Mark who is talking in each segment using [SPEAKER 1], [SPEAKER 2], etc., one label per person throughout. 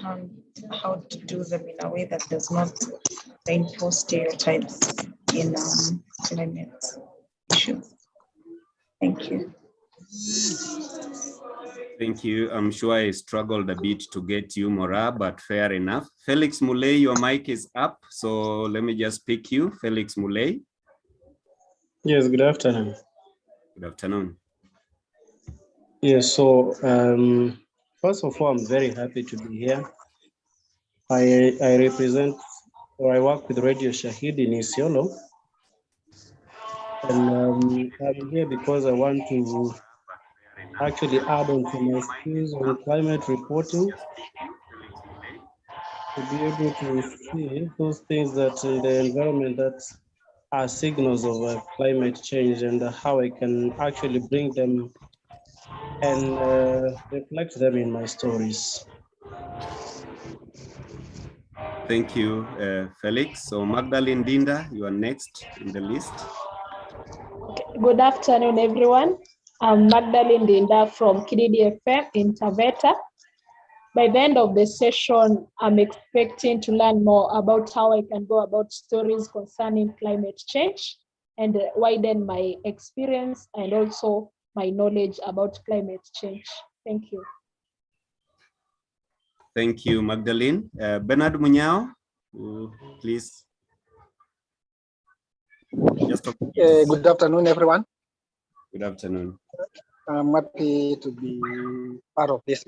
[SPEAKER 1] how to do them in a way that does not reinforce stereotypes in climate issues. Thank you.
[SPEAKER 2] Thank you. I'm sure I struggled a bit to get you, Mora, but fair enough. Felix Muley, your mic is up, so let me just pick you. Felix Muley.
[SPEAKER 3] Yes, good afternoon.
[SPEAKER 2] Good afternoon.
[SPEAKER 3] Yes, so first of all, I'm very happy to be here. I represent, or I work with Radio Shahid in Isiolo. And I'm here because I want to actually add on to my skills on climate reporting, to be able to see those things that in the environment that are signals of climate change, and how I can actually bring them and reflect them in my stories.
[SPEAKER 2] Thank you, Felix. So Magdalene Dinda, you are next in the list.
[SPEAKER 4] Okay. Good afternoon, everyone. I'm Magdalene Dinda from Kididi FM in Taveta. By the end of the session, I'm expecting to learn more about how I can go about stories concerning climate change and widen my experience and also my knowledge about climate change. Thank you.
[SPEAKER 2] Thank you, Magdalene. Bernard Munyao, please.
[SPEAKER 5] Good afternoon, everyone.
[SPEAKER 2] Good afternoon.
[SPEAKER 5] I'm happy to be part of this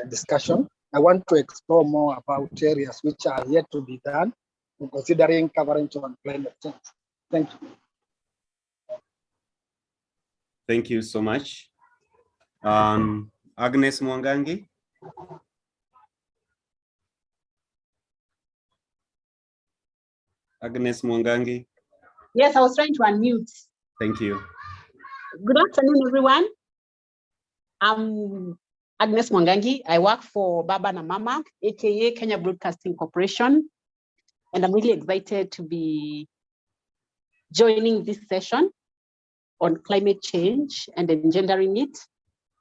[SPEAKER 5] discussion. I want to explore more about areas which are yet to be done in considering coverage on climate change. Thank you.
[SPEAKER 2] Thank you so much. Agnes Mwangangi. Agnes Mwangangi.
[SPEAKER 6] Yes, I was trying to unmute.
[SPEAKER 2] Thank you.
[SPEAKER 6] Good afternoon, everyone. I'm Agnes Mwangangi. I work for Baba na Mama, aka Kenya Broadcasting Corporation. And I'm really excited to be joining this session on climate change and engendering it.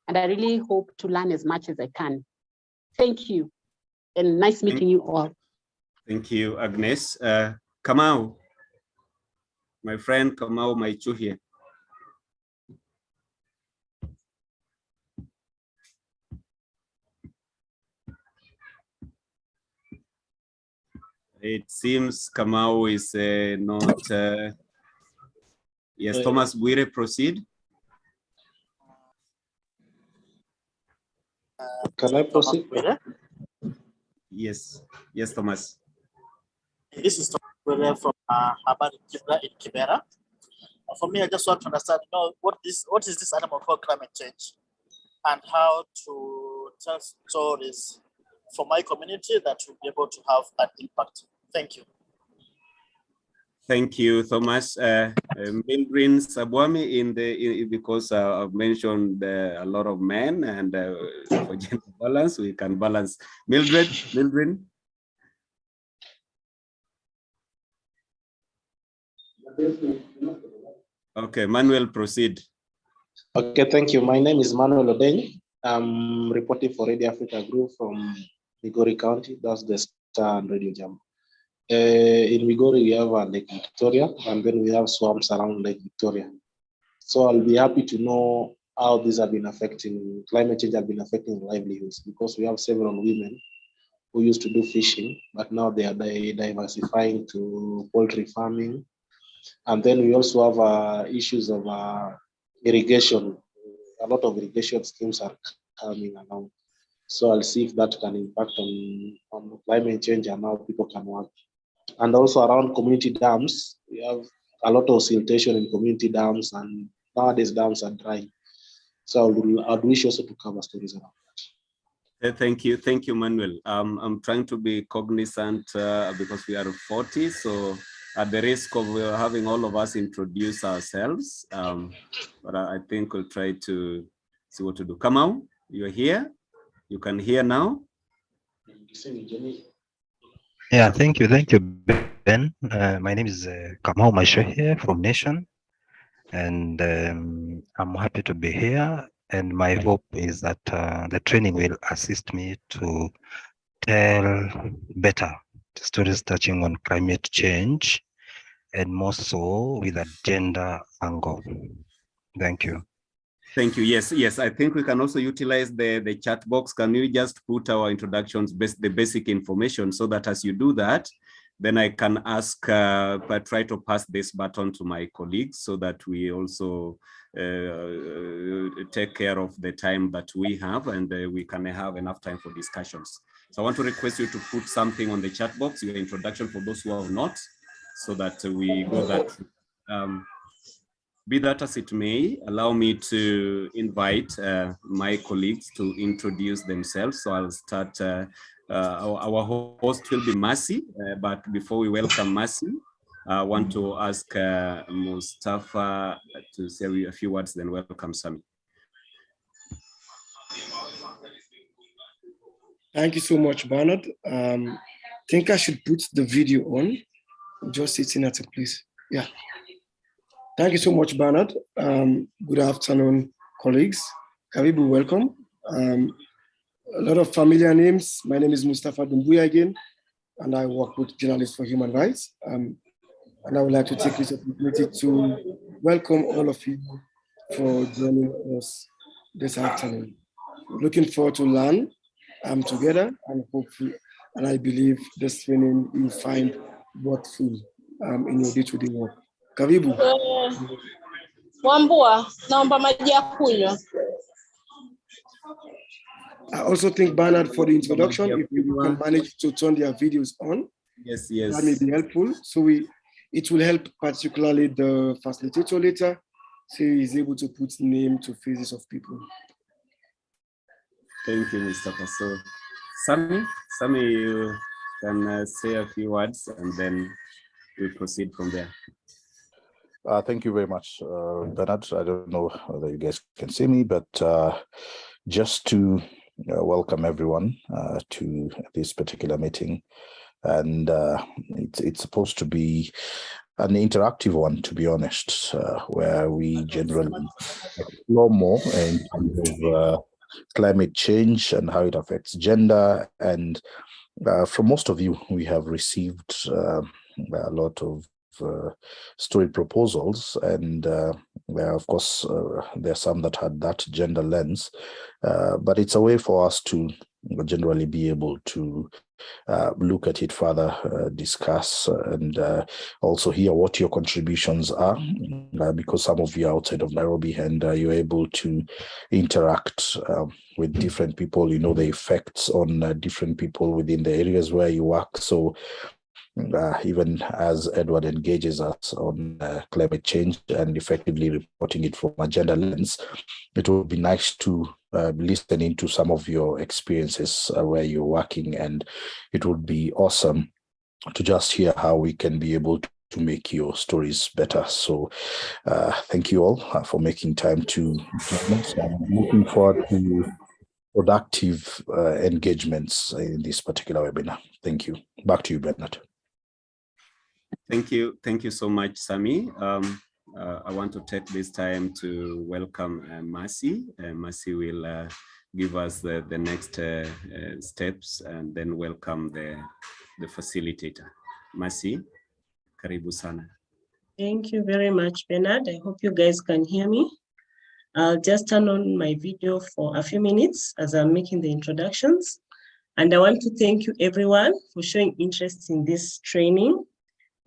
[SPEAKER 6] And I really hope to learn as much as I can. Thank you. And nice meeting you all.
[SPEAKER 2] Thank you, Agnes. Kamau, my friend Kamau Maichu here. It seems Kamau is not. Yes, Thomas Bwire, proceed.
[SPEAKER 3] Can I proceed?
[SPEAKER 2] Yes, yes, Thomas.
[SPEAKER 7] This is Thomas Bwire from Habar in Kibera. For me, I just want to understand, what is this animal called climate change, and how to tell stories for my community that will be able to have an impact. Thank you.
[SPEAKER 2] Thank you, Thomas. Mildred Sabwami, because I've mentioned a lot of men, and for gender balance, we can balance. Mildred. Okay, Manuel, proceed.
[SPEAKER 3] Okay, thank you. My name is Manuel Odeny. I'm reporting for Radio Africa Group from Migori County. That's the Star and Radio Jam. In Migori, we have Lake Victoria, and then we have swamps around Lake Victoria. So I'll be happy to know how these have been affecting, climate change have been affecting livelihoods, because we have several women who used to do fishing, but now they are diversifying to poultry farming. And then we also have issues of irrigation. A lot of irrigation schemes are coming along. So I'll see if that can impact on climate change and how people can work. And also around community dams, we have a lot of siltation in community dams, and nowadays dams are dry. So I'd wish also to cover stories around that.
[SPEAKER 2] Thank you, Manuel. I'm trying to be cognizant because we are 40, so at the risk of having all of us introduce ourselves, but I think we'll try to see what to do. Kamau, you're here. You can hear now.
[SPEAKER 8] Yeah, thank you, Ben. My name is Kamau Maisho here from Nation, and I'm happy to be here. And my hope is that the training will assist me to tell better stories touching on climate change, and more so with a gender angle. Thank you.
[SPEAKER 2] Thank you. Yes, yes. I think we can also utilize the chat box. Can you just put our introductions, the basic information, so that as you do that, then I can ask, try to pass this baton to my colleagues so that we also take care of the time that we have, and we can have enough time for discussions. So I want to request you to put something on the chat box, your introduction for those who have not, so that we go that. Be that as it may, allow me to invite my colleagues to introduce themselves. So I'll start, our host will be Mercy, but before we welcome Mercy, I want to ask Mustafa to say a few words, then welcome Sami.
[SPEAKER 9] Thank you so much, Bernard. I think I should put the video on, just sitting at a place. Yeah. Thank you so much, Bernard. Good afternoon, colleagues. Karibu, welcome. A lot of familiar names. My name is Mustafa Dumbuya again, and I work with Journalists for Human Rights. And I would like to take this opportunity to welcome all of you for joining us this afternoon. Looking forward to learn together, and hopefully, and I believe this training you find worthwhile in your day-to-day work. Karibu.
[SPEAKER 4] Wambua, naomba maji ya kunywa.
[SPEAKER 9] I also thank Bernard for the introduction. If people can manage to turn their videos on,
[SPEAKER 2] yes,
[SPEAKER 9] that may be helpful. So it will help particularly the facilitator later, so he's able to put name to faces of people.
[SPEAKER 2] Thank you, Mustafa. So, Sami, you can say a few words, and then we proceed from there.
[SPEAKER 10] Thank you very much, Bernard. I don't know whether you guys can see me, but just to welcome everyone to this particular meeting. And it's supposed to be an interactive one, to be honest, where we generally explore more in terms of climate change and how it affects gender. And from most of you, we have received a lot of story proposals, and of course there are some that had that gender lens, but it's a way for us to generally be able to look at it further, discuss, and also hear what your contributions are, because some of you are outside of Nairobi, and you're able to interact with different people, you know, the effects on different people within the areas where you work. So even as Edward engages us on climate change and effectively reporting it from a gender lens, it would be nice to listen into some of your experiences where you're working, and it would be awesome to just hear how we can be able to make your stories better. So thank you all for making time to join us. I'm looking forward to productive engagements in this particular webinar. Thank you. Back to you, Bernard.
[SPEAKER 2] Thank you so much, Sami. I want to take this time to welcome Mercy. Mercy will give us the next steps, and then welcome the facilitator. Mercy, karibu sana.
[SPEAKER 11] Thank you very much, Bernard. I hope you guys can hear me. I'll just turn on my video for a few minutes as I'm making the introductions. And I want to thank you everyone for showing interest in this training,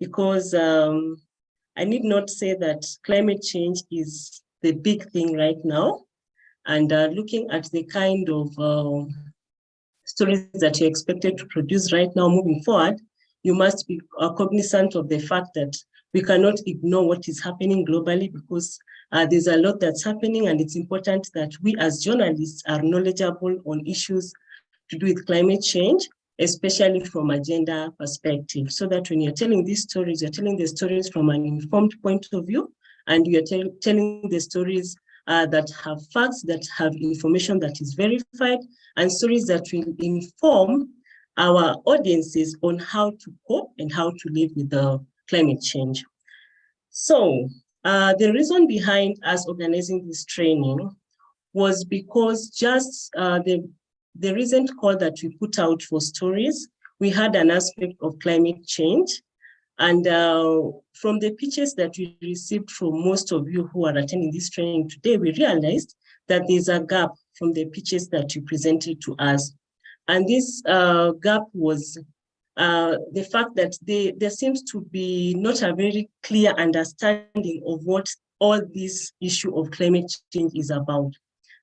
[SPEAKER 11] because I need not say that climate change is the big thing right now. And looking at the kind of stories that you're expected to produce right now moving forward, you must be cognizant of the fact that we cannot ignore what is happening globally, because there's a lot that's happening, and it's important that we as journalists are knowledgeable on issues to do with climate change, especially from a gender perspective, so that when you're telling these stories, you're telling the stories from an informed point of view, and you're telling the stories that have facts, that have information that is verified, and stories that will inform our audiences on how to cope and how to live with the climate change. So the reason behind us organizing this training was because just the the recent call that we put out for stories, we had an aspect of climate change. And from the pitches that we received from most of you who are attending this training today, we realized that there's a gap from the pitches that you presented to us. And this gap was the fact that there seems to be not a very clear understanding of what all this issue of climate change is about.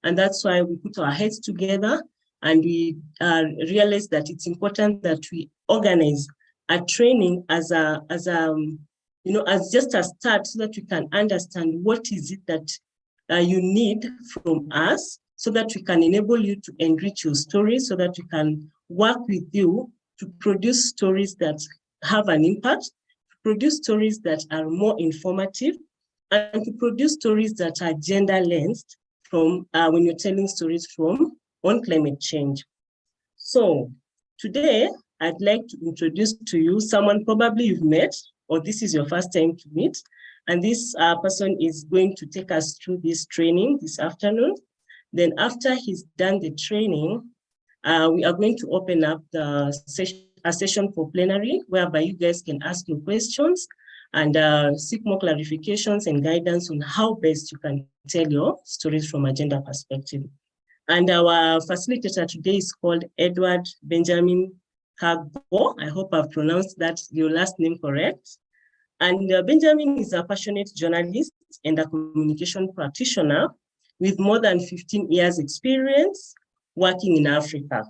[SPEAKER 11] And that's why we put our heads together and we realized that it's important that we organize a training as just a start so that we can understand what is it that you need from us so that we can enable you to enrich your stories so that we can work with you to produce stories that have an impact, to produce stories that are more informative, and to produce stories that are gender-lensed from when you're telling stories on climate change. So today, I'd like to introduce to you someone probably you've met, or this is your first time to meet, and this person is going to take us through this training this afternoon. Then after he's done the training, we are going to open up a session for plenary, whereby you guys can ask your questions and seek more clarifications and guidance on how best you can tell your stories from a gender perspective. And our facilitator today is called Edward Benjamin Kagbo. I hope I've pronounced your last name correct. And Benjamin is a passionate journalist and a communication practitioner with more than 15 years experience working in Africa.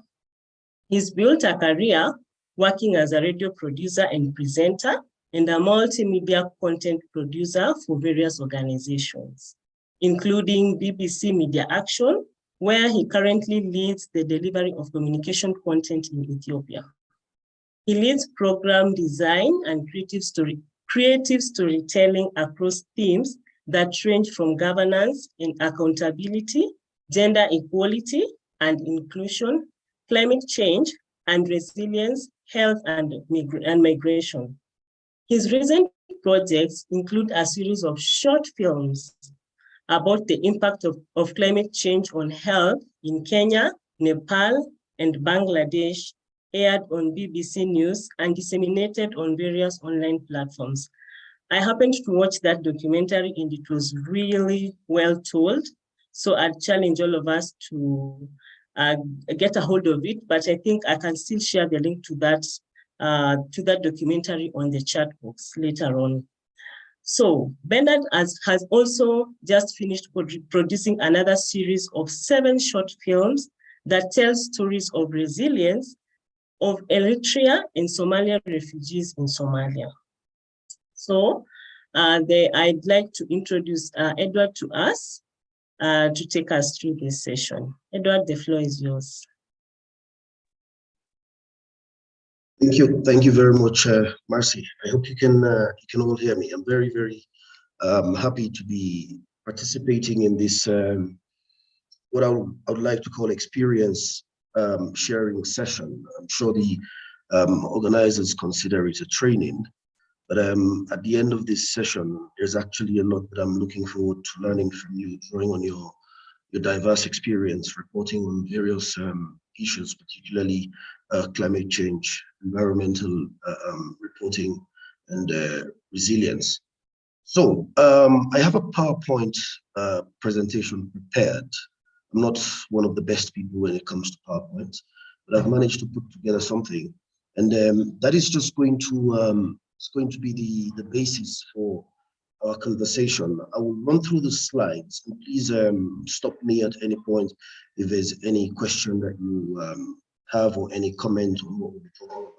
[SPEAKER 11] He's built a career working as a radio producer and presenter and a multimedia content producer for various organizations, including BBC Media Action, where he currently leads the delivery of communication content in Ethiopia. He leads program design and creative storytelling across themes that range from governance and accountability, gender equality and inclusion, climate change and resilience, health and migration. His recent projects include a series of short films about the impact of climate change on health in Kenya, Nepal, and Bangladesh, aired on BBC News and disseminated on various online platforms. I happened to watch that documentary and it was really well told. So I'd challenge all of us to get a hold of it, but I think I can still share the link to that documentary on the chat box later on. So Bernard has also just finished producing another series of 7 short films that tell stories of resilience of Eritrea and Somalia refugees in Somalia. So I'd like to introduce Edward to us to take us through this session. Edward, the floor is yours.
[SPEAKER 12] Thank you very much, Marcy. I hope you can all hear me. I'm very, very happy to be participating in this what I would like to call experience sharing session. I'm sure the organizers consider it a training, but at the end of this session, there's actually a lot that I'm looking forward to learning from you, drawing on your diverse experience, reporting on various issues, particularly climate change, environmental reporting, and resilience. So I have a PowerPoint presentation prepared. I'm not one of the best people when it comes to PowerPoint, but I've managed to put together something, and that is just going to it's going to be the basis for our conversation. I will run through the slides, and please stop me at any point if there's any question that you have or any comment on what we'll be talking about.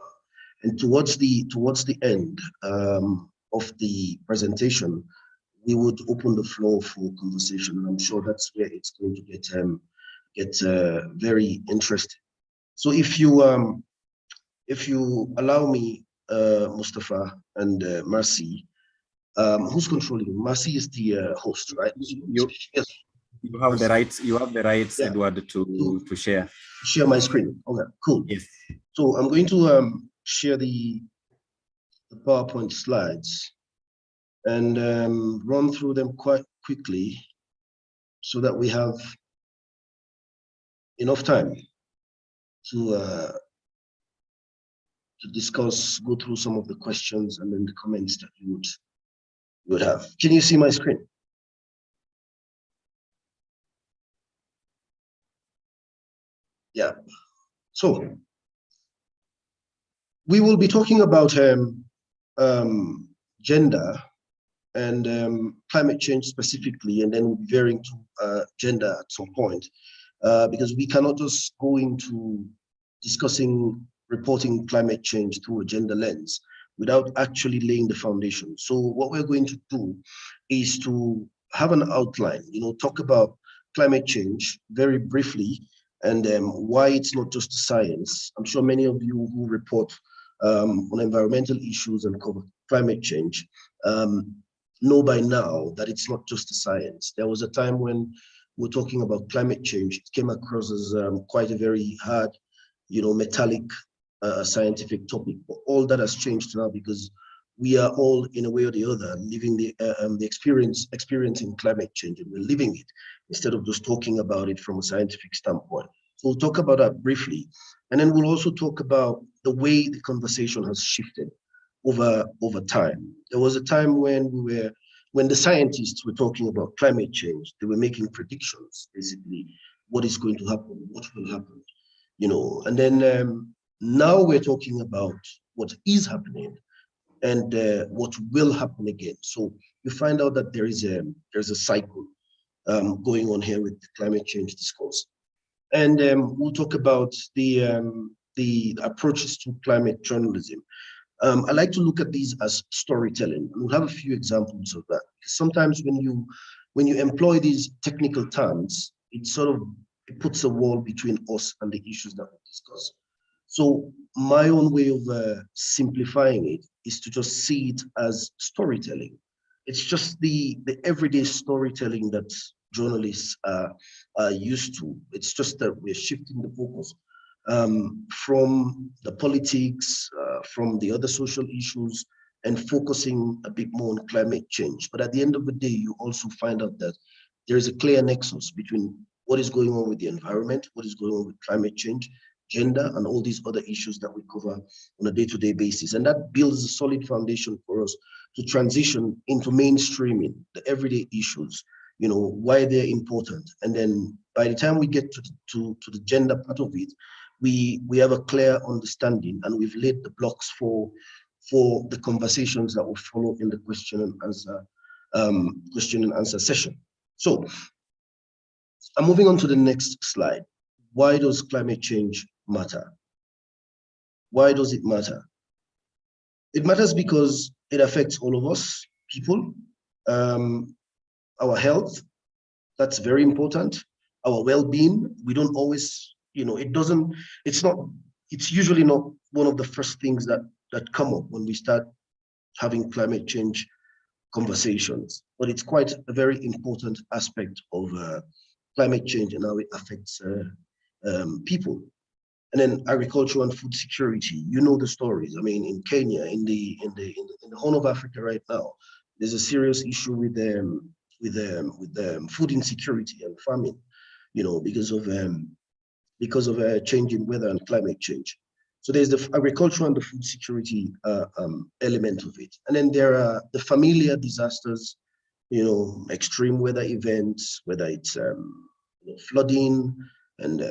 [SPEAKER 12] And towards the end of the presentation, we would open the floor for conversation, and I'm sure that's where it's going to get very interesting. So if you allow me, Mustafa and Marcy, who's controlling? Marcy is the host, right?
[SPEAKER 2] You
[SPEAKER 12] Yes.
[SPEAKER 2] have the rights. You have the rights, yeah, Edward, to share.
[SPEAKER 12] Share my screen. Okay, cool.
[SPEAKER 2] Yes.
[SPEAKER 12] So I'm going to share the PowerPoint slides and run through them quite quickly so that we have enough time. discuss, go through some of the questions and then the comments that you would have. Can you see my screen? Yeah. So we will be talking about gender and climate change specifically, and then we'll be veering to gender at some point, because we cannot just go into discussing reporting climate change through a gender lens without actually laying the foundation. So what we're going to do is to have an outline, talk about climate change very briefly, and why it's not just science. I'm sure many of you who report on environmental issues and cover climate change know by now that it's not just a science. There was a time when we're talking about climate change, it came across as quite a very hard, metallic scientific topic. But all that has changed now, because we are all, in a way or the other, living the experiencing climate change, and we're living it instead of just talking about it from a scientific standpoint. So we'll talk about that briefly, and then we'll also talk about the way the conversation has shifted over time. There was a time when the scientists were talking about climate change, they were making predictions, basically, what is going to happen, what will happen, and then now we're talking about what is happening and what will happen again. So you find out that there's a cycle going on here with the climate change discourse. And we'll talk about the approaches to climate journalism. I like to look at these as storytelling. We'll have a few examples of that. Because sometimes when you employ these technical terms, it puts a wall between us and the issues that we discuss. So my own way of simplifying it is to just see it as storytelling. It's just the everyday storytelling that journalists are used to. It's just that we're shifting the focus from the politics, from the other social issues, and focusing a bit more on climate change. But at the end of the day, you also find out that there is a clear nexus between what is going on with the environment, what is going on with climate change, gender, and all these other issues that we cover on a day-to-day basis. And that builds a solid foundation for us to transition into mainstreaming the everyday issues, why they're important. And then by the time we get to the gender part of it, we have a clear understanding, and we've laid the blocks for the conversations that will follow in the question and answer session. So I'm moving on to the next slide. Why does climate change matter? Why does it matter? It matters because it affects all of us, people, our health, that's very important. Our well-being, we don't always, it's usually not one of the first things that come up when we start having climate change conversations, but it's quite a very important aspect of climate change and how it affects people. And then agriculture and food security, the stories. I mean, in Kenya, in the Horn of Africa right now, there's a serious issue with food insecurity and famine, because of changing weather and climate change. So there's the agriculture and the food security element of it. And then there are the familiar disasters, extreme weather events, whether it's flooding and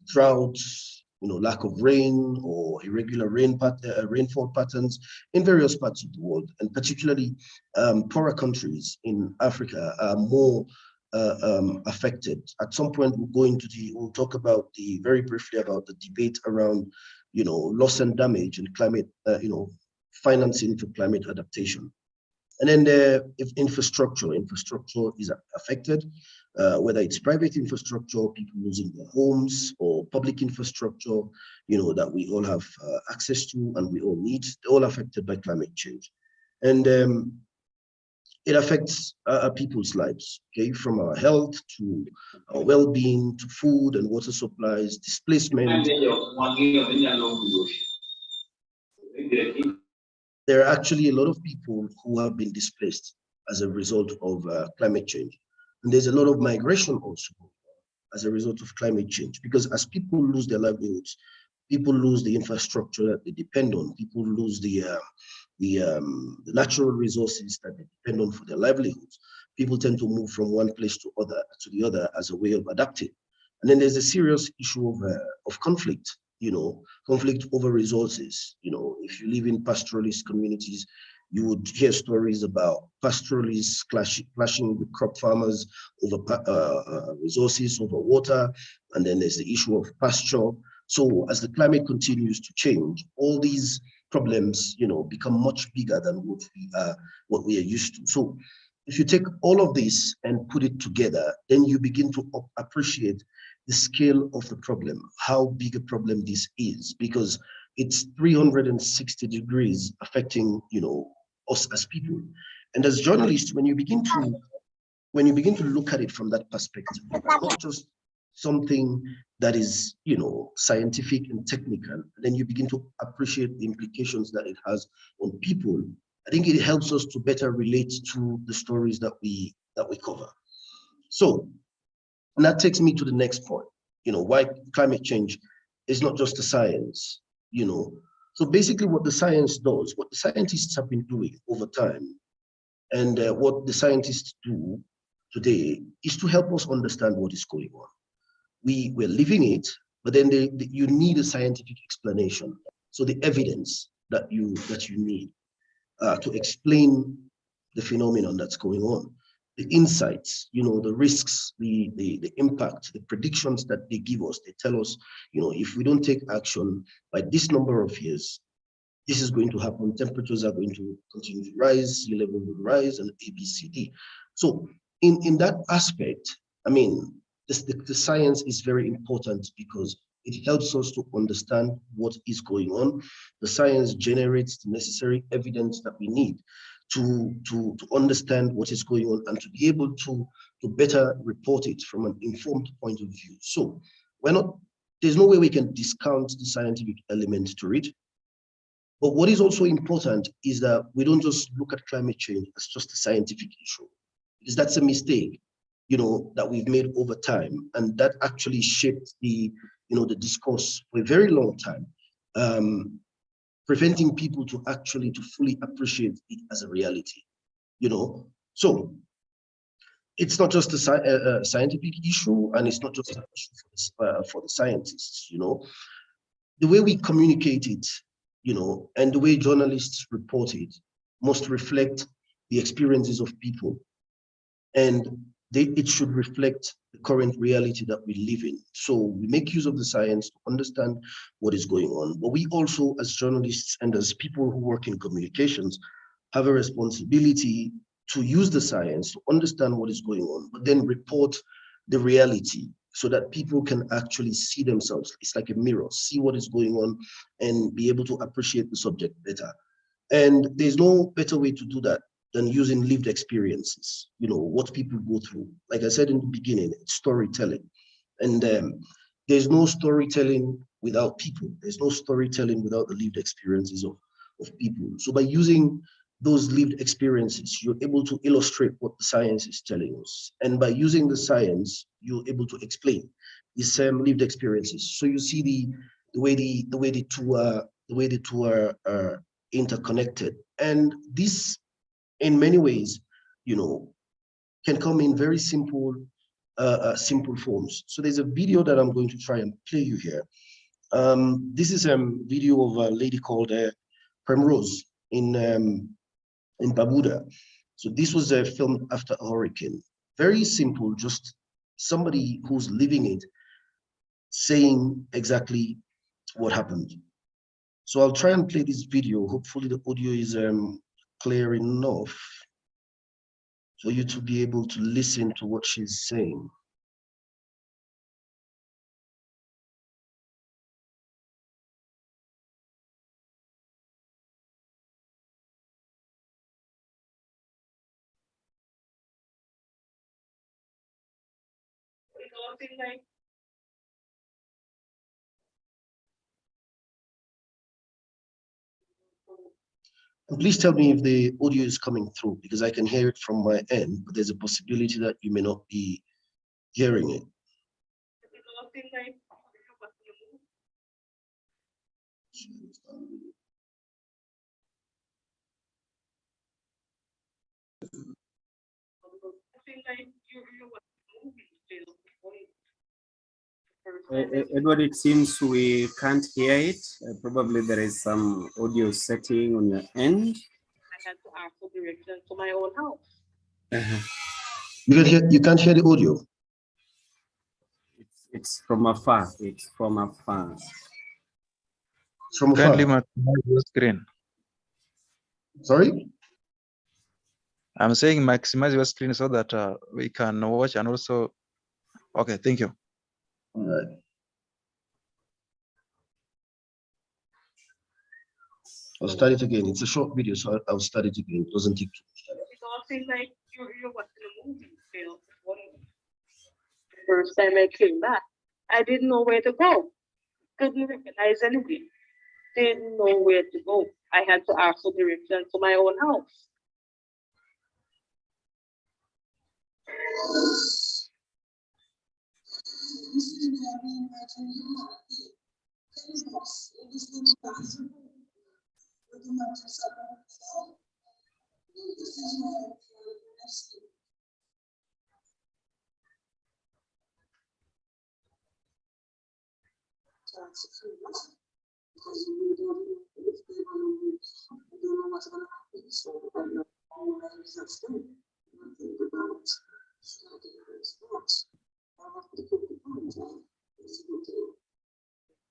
[SPEAKER 12] droughts, lack of rain or irregular rainfall patterns in various parts of the world, and particularly poorer countries in Africa are more affected. At some point, we'll talk about very briefly about the debate around, loss and damage and climate, financing for climate adaptation. And then if infrastructure is affected, whether it's private infrastructure, people losing their homes, or public infrastructure, that we all have access to and we all need, they're all affected by climate change. And it affects people's lives, okay, from our health to our well-being to food and water supplies, displacement. There are actually a lot of people who have been displaced as a result of climate change. And there's a lot of migration also. as a result of climate change. Because as people lose their livelihoods, people lose the infrastructure that they depend on, people lose the natural resources that they depend on for their livelihoods. People tend to move from one place to the other as a way of adapting. And then there's a serious issue of conflict, conflict over resources. If you live in pastoralist communities, you would hear stories about pastoralists clashing with crop farmers over resources, over water, and then there's the issue of pasture. So as the climate continues to change, all these problems, become much bigger than what we are used to. So if you take all of this and put it together, then you begin to appreciate the scale of the problem, how big a problem this is, because it's 360 degrees affecting, us as people. And as journalists, when you begin to look at it from that perspective, not just something that is, scientific and technical, then you begin to appreciate the implications that it has on people. I think it helps us to better relate to the stories that we cover. So, and that takes me to the next point, why climate change is not just a science, So basically what the science does, what the scientists have been doing over time, and what the scientists do today is to help us understand what is going on. We're living it, but then you need a scientific explanation. So the evidence that you need to explain the phenomenon that's going on, the insights, the risks, the impact, the predictions that they give us. They tell us, if we don't take action by this number of years, this is going to happen. Temperatures are going to continue to rise, sea level will rise, and A, B, C, D. So in that aspect, I mean, the science is very important because it helps us to understand what is going on. The science generates the necessary evidence that we need to understand what is going on and to be able to better report it from an informed point of view. So there's no way we can discount the scientific element to it. But what is also important is that we don't just look at climate change as just a scientific issue, because that's a mistake, that we've made over time, and that actually shaped the discourse for a very long time, preventing people to fully appreciate it as a reality, So it's not just a scientific issue, and it's not just an issue for the scientists, The way we communicate it, and the way journalists report it must reflect the experiences of people, and it should reflect the current reality that we live in. So we make use of the science to understand what is going on, but we also, as journalists and as people who work in communications, have a responsibility to use the science to understand what is going on, but then report the reality so that people can actually see themselves. It's like a mirror, see what is going on and be able to appreciate the subject better. And there's no better way to do that than using lived experiences, what people go through. Like I said in the beginning, it's storytelling. And there's no storytelling without people. There's no storytelling without the lived experiences of people. So by using those lived experiences, you're able to illustrate what the science is telling us. And by using the science, you're able to explain these lived experiences. So you see the way the two are interconnected. And this, in many ways, can come in very simple forms. So there's a video that I'm going to try and play you here. This is a video of a lady called Primrose in Barbuda. So this was filmed after a hurricane. Very simple, just somebody who's living it, saying exactly what happened. So I'll try and play this video. Hopefully the audio is clear enough for you to be able to listen to what she's saying. And please tell me if the audio is coming through, because I can hear it from my end, but there's a possibility that you may not be hearing it.
[SPEAKER 2] Edward, it seems we can't hear it. Probably there is some audio setting on your end.
[SPEAKER 13] I had to ask for direction to my own house.
[SPEAKER 12] You can't hear the audio.
[SPEAKER 2] It's from afar. It's from afar.
[SPEAKER 12] From afar.
[SPEAKER 14] Kindly maximize your screen.
[SPEAKER 12] Sorry?
[SPEAKER 14] I'm saying maximize your screen so that we can watch and also. Okay, thank you.
[SPEAKER 12] All right. I'll start it again. It's a short video, so I'll start it again. It doesn't take too much time.
[SPEAKER 13] It all seems like you're watching a movie. The first time I came back, I didn't know where to go. Couldn't recognize anywhere. Didn't know where to go. I had to ask for direction to my own house.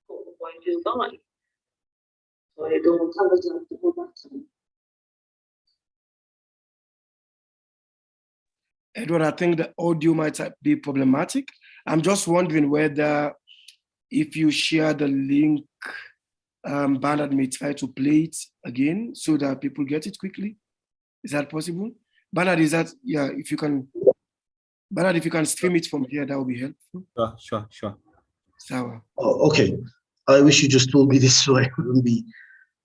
[SPEAKER 13] The point is gone. So I don't have a job to go back to.
[SPEAKER 9] Edward, I think the audio might be problematic. I'm just wondering whether if you share the link, Bernard may try to play it again so that people get it quickly. Is that possible? Bernard, is that, yeah, if you can, Bernard, if you can stream it from here, that would be helpful.
[SPEAKER 2] Sure.
[SPEAKER 9] Sawa.
[SPEAKER 12] Oh, okay. I wish you just told me this so I wouldn't be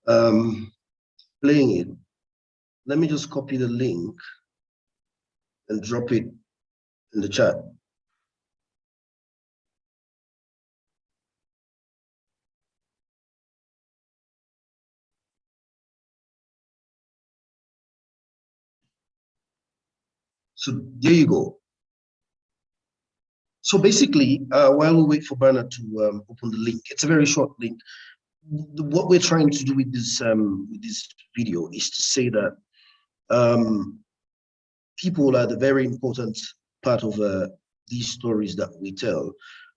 [SPEAKER 12] playing it. Let me just copy the link and drop it in the chat. So there you go. So basically, while we wait for Bernard to open the link, it's a very short link. What we're trying to do with this video is to say that people are the very important part of these stories that we tell.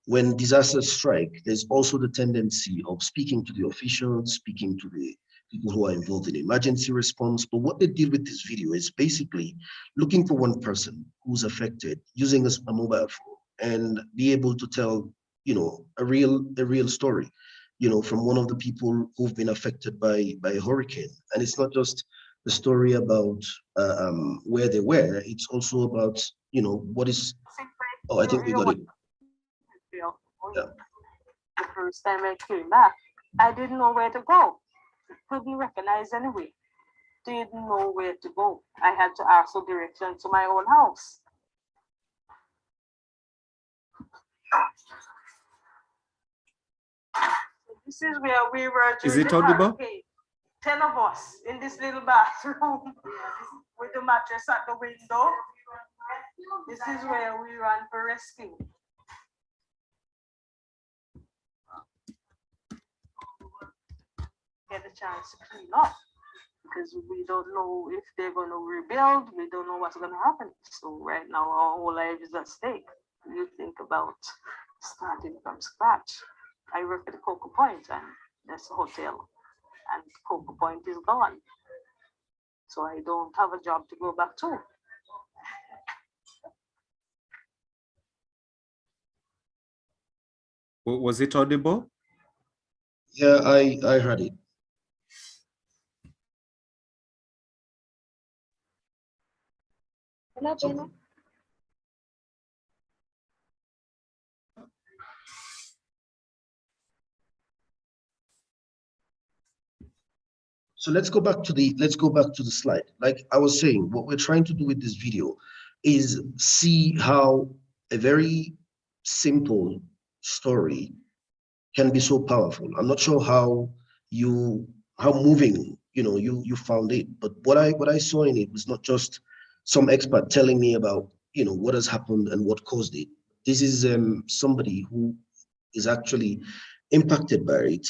[SPEAKER 12] When disasters strike, there's also the tendency of speaking to the officials, speaking to the people who are involved in emergency response. But what they did with this video is basically looking for one person who's affected, using a mobile phone, and be able to tell, you know, a real story, you know, from one of the people who've been affected by a hurricane. And it's not just the story about where they were, it's also about, you know, what is, oh, I think we got it.
[SPEAKER 13] Yeah. The first time I came back, I didn't know where to go. Couldn't recognize anywhere. Didn't know where to go. I had to ask for direction to my own house. So this is where we were.
[SPEAKER 2] Is it audible?
[SPEAKER 13] 10 of us in this little bathroom with the mattress at the window. This is where we ran for rescue. Get a chance to clean up because we don't know if they're going to rebuild. We don't know what's going to happen. So right now our whole life is at stake. You think about starting from scratch. I work at the Cocoa Point, and there's a hotel, and Cocoa Point is gone. So I don't have a job to go back to.
[SPEAKER 2] Was it audible?
[SPEAKER 12] Yeah, I heard it.
[SPEAKER 4] Hello,
[SPEAKER 12] So let's go back to the slide. Like I was saying, what we're trying to do with this video is see how a very simple story can be so powerful. I'm not sure how how moving, you found it. But what I saw in it was not just some expert telling me about, what has happened and what caused it. This is somebody who is actually impacted by it.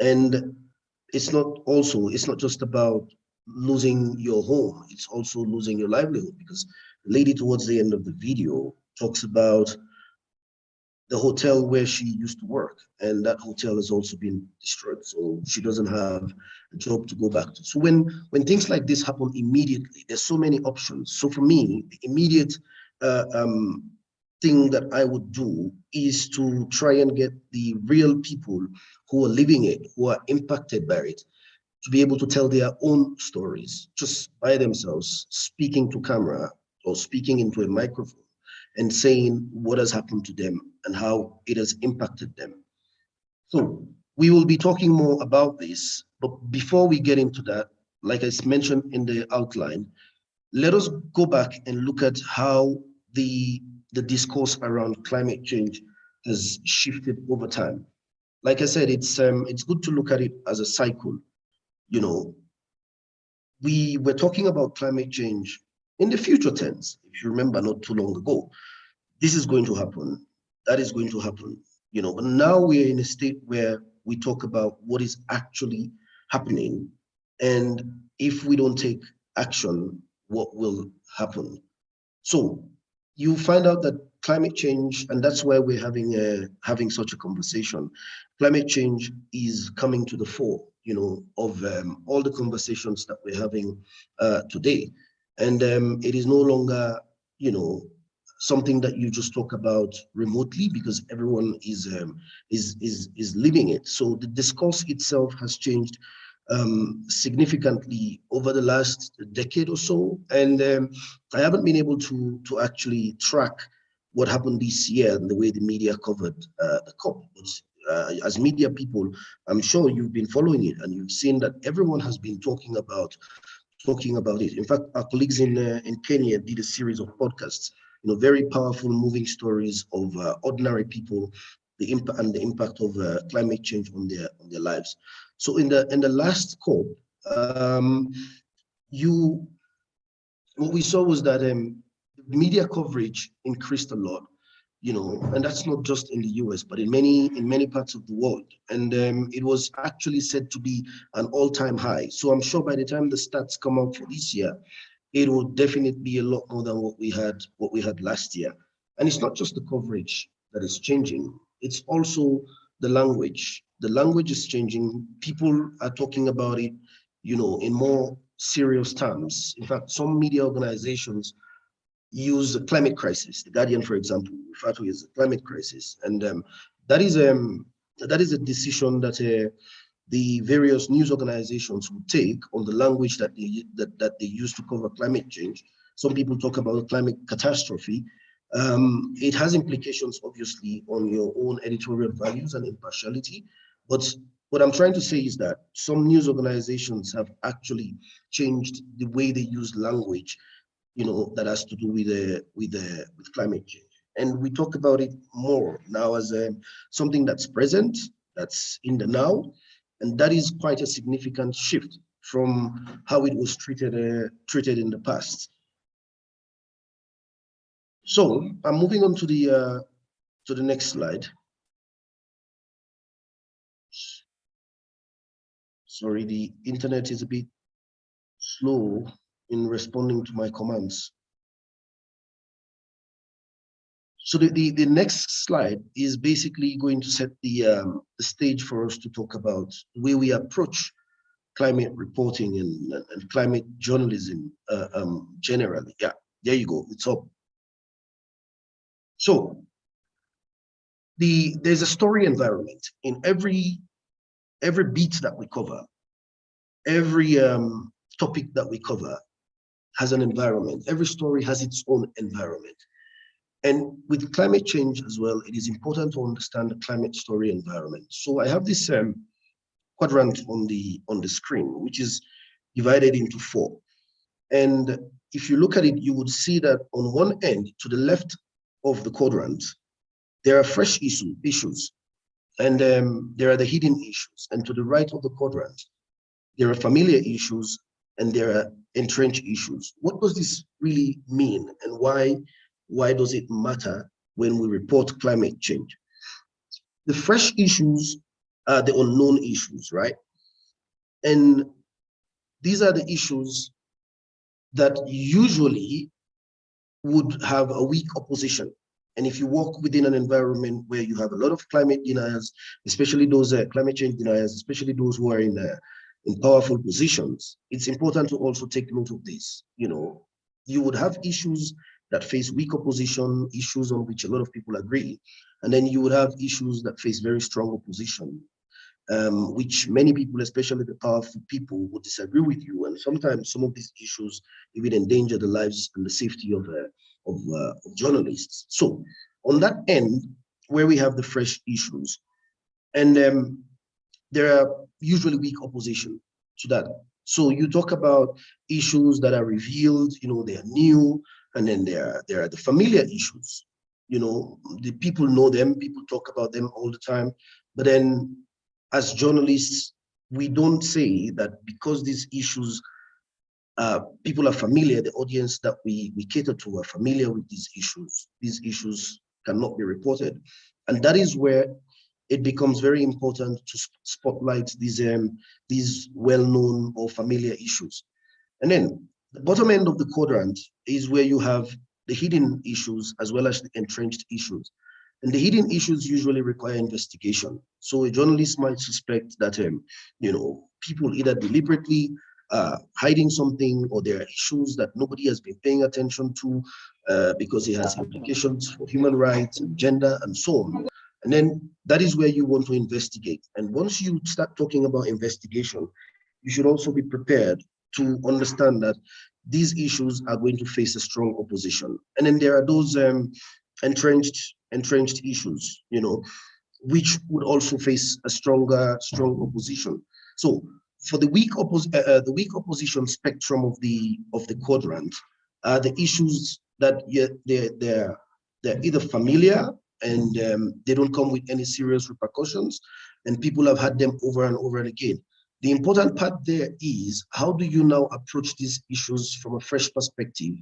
[SPEAKER 12] And it's not just about losing your home, it's also losing your livelihood, because the lady towards the end of the video talks about the hotel where she used to work, and that hotel has also been destroyed, so she doesn't have a job to go back to. So when things like this happen immediately, there's so many options. So for me, the immediate thing that I would do is to try and get the real people who are living it, who are impacted by it, to be able to tell their own stories just by themselves, speaking to camera or speaking into a microphone and saying what has happened to them and how it has impacted them. So we will be talking more about this, but before we get into that, like I mentioned in the outline, let us go back and look at how the discourse around climate change has shifted over time. Like I said, it's good to look at it as a cycle. We were talking about climate change in the future tense, if you remember, not too long ago. This is going to happen, that is going to happen, but now we're in a state where we talk about what is actually happening, and if we don't take action, what will happen. So you find out that climate change, and that's why we're having such a conversation. Climate change is coming to the fore, of all the conversations that we're having today, and it is no longer, something that you just talk about remotely, because everyone is living it. So the discourse itself has changed significantly over the last decade or so, and I haven't been able to actually track what happened this year and the way the media covered the COP. But as media people, I'm sure you've been following it and you've seen that everyone has been talking about it. In fact, our colleagues in Kenya did a series of podcasts, very powerful, moving stories of ordinary people, the impact of climate change on their lives. So in the last COP, what we saw was that media coverage increased a lot, and that's not just in the US, but in many parts of the world. And it was actually said to be an all-time high. So I'm sure by the time the stats come out for this year, it will definitely be a lot more than what we had last year. And it's not just the coverage that is changing, it's also the language. The language is changing. People are talking about it, in more serious terms. In fact, some media organizations use the climate crisis. The Guardian, for example, refer to it as a climate crisis. And that is a decision that the various news organizations would take on the language that they use to cover climate change. Some people talk about climate catastrophe. It has implications, obviously, on your own editorial values and impartiality. But what I'm trying to say is that some news organizations have actually changed the way they use language, that has to do with climate change. And we talk about it more now as something that's present, that's in the now, and that is quite a significant shift from how it was treated in the past. So I'm moving on to the next slide. Sorry, the internet is a bit slow in responding to my commands. So the next slide is basically going to set the stage for us to talk about the way we approach climate reporting and climate journalism generally. Yeah, there you go, it's up. So there's a story environment in every beat that we cover, every topic that we cover has an environment. Every story has its own environment. And with climate change as well, it is important to understand the climate story environment. So I have this quadrant on the screen, which is divided into 4. And if you look at it, you would see that on one end, to the left of the quadrant, there are fresh issues. And there are the hidden issues. And to the right of the quadrant, there are familiar issues and there are entrenched issues. What does this really mean, and why does it matter when we report climate change? The fresh issues are the unknown issues, right? And these are the issues that usually would have a weak opposition. And if you work within an environment where you have a lot of climate deniers, especially those climate change deniers, especially those who are in powerful positions, it's important to also take note of this. You know, you would have issues that face weak opposition, issues on which a lot of people agree, and then you would have issues that face very strong opposition, which many people, especially the powerful people, would disagree with you. And sometimes some of these issues even endanger the lives and the safety of journalists. So on that end, where we have the fresh issues, and there are usually weak opposition to that. So you talk about issues that are revealed, you know, they are new, and then there are the familiar issues. You know, the people know them, people talk about them all the time, but then as journalists, we don't say that because these issues, people are familiar, the audience that we cater to are familiar with these issues cannot be reported. And that is where it becomes very important to spotlight these well-known or familiar issues. And then the bottom end of the quadrant is where you have the hidden issues as well as the entrenched issues. And the hidden issues usually require investigation. So a journalist might suspect that, you know, people either deliberately hiding something, or there are issues that nobody has been paying attention to because it has implications for human rights and gender and so on. And then that is where you want to investigate. And once you start talking about investigation, you should also be prepared to understand that these issues are going to face a strong opposition. And then there are those entrenched issues, you know, which would also face a strong opposition. So for the weak opposition spectrum of the quadrant, the issues that they're either familiar and they don't come with any serious repercussions, and people have had them over and over and again. The important part there is, how do you now approach these issues from a fresh perspective?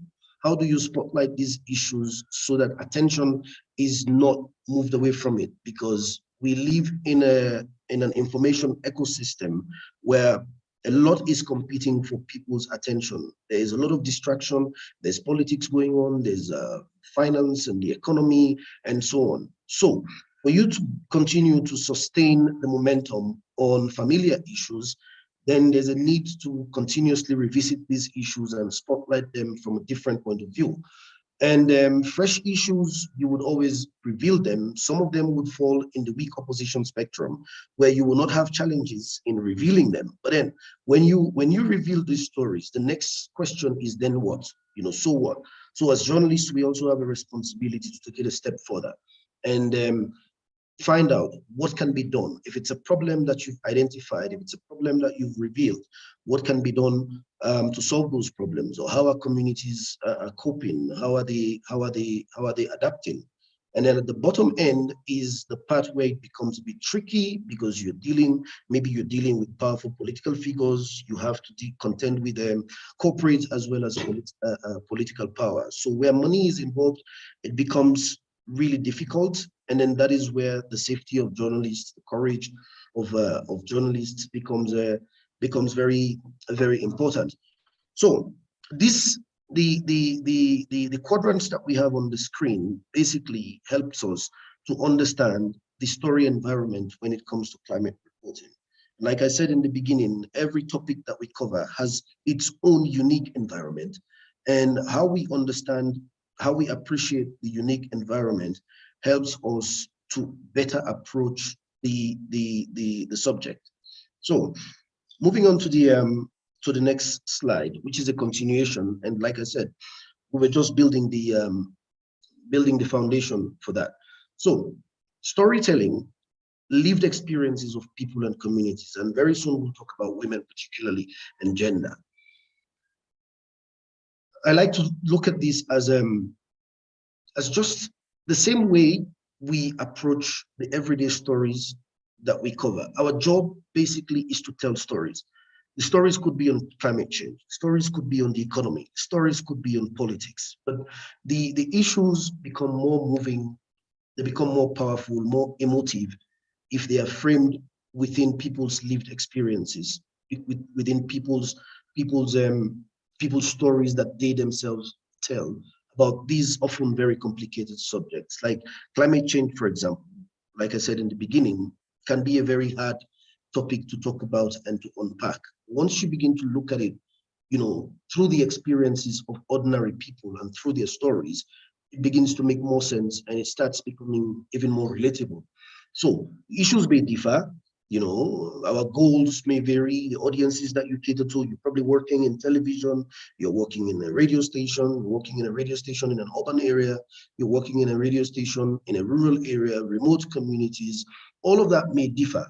[SPEAKER 12] How do you spotlight these issues so that attention is not moved away from it? Because we live in an information ecosystem where a lot is competing for people's attention. There is a lot of distraction. There's politics going on. There's finance and the economy and so on. So for you to continue to sustain the momentum on familiar issues, then there's a need to continuously revisit these issues and spotlight them from a different point of view. And fresh issues, you would always reveal them. Some of them would fall in the weak opposition spectrum, where you will not have challenges in revealing them. But then when you reveal these stories, the next question is then what? You know, so what? So as journalists, we also have a responsibility to take it a step further and find out what can be done. If it's a problem that you've identified, if it's a problem that you've revealed, what can be done to solve those problems, or how are communities coping? How are they adapting? And then at the bottom end is the part where it becomes a bit tricky, because maybe you're dealing with powerful political figures. You have to contend with corporate as well as political power. So where money is involved, it becomes really difficult. And then that is where the safety of journalists, the courage of journalists becomes very, very important. So the quadrants that we have on the screen basically helps us to understand the story environment when it comes to climate reporting. Like I said in the beginning, every topic that we cover has its own unique environment, and how we understand, how we appreciate the unique environment helps us to better approach the subject. So moving on to the next slide, which is a continuation. And like I said, we were just building the foundation for that. So storytelling, lived experiences of people and communities, and very soon we'll talk about women particularly and gender. I like to look at this as just the same way we approach the everyday stories that we cover. Our job basically is to tell stories. The stories could be on climate change. Stories could be on the economy. Stories could be on politics. But the issues become more moving. They become more powerful, more emotive if they are framed within people's lived experiences, within people's stories that they themselves tell about these often very complicated subjects. Like climate change, for example, like I said in the beginning, can be a very hard topic to talk about and to unpack. Once you begin to look at it, through the experiences of ordinary people and through their stories, it begins to make more sense and it starts becoming even more relatable. So issues may differ, our goals may vary, the audiences that you cater to, you're probably working in television, you're working in a radio station, you're working in a radio station in an urban area, you're working in a radio station in a rural area, remote communities, all of that may differ.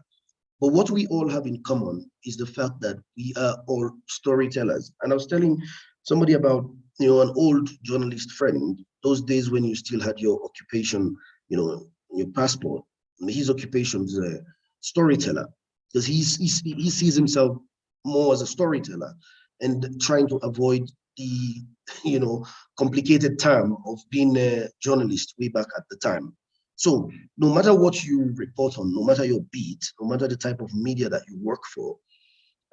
[SPEAKER 12] But what we all have in common is the fact that we are all storytellers. And I was telling somebody about, an old journalist friend, those days when you still had your occupation, your passport. And his occupation is a storyteller because he sees himself more as a storyteller and trying to avoid the, complicated term of being a journalist way back at the time. So no matter what you report on, no matter your beat, no matter the type of media that you work for,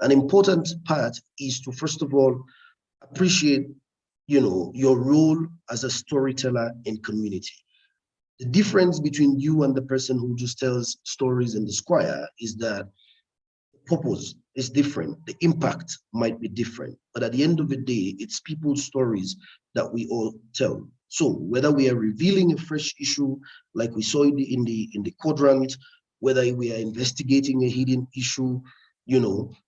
[SPEAKER 12] an important part is to, first of all, appreciate, your role as a storyteller in community. The difference between you and the person who just tells stories in the square is that the purpose is different. The impact might be different, but at the end of the day, it's people's stories that we all tell. So whether we are revealing a fresh issue, like we saw in the quadrant, whether we are investigating a hidden issue,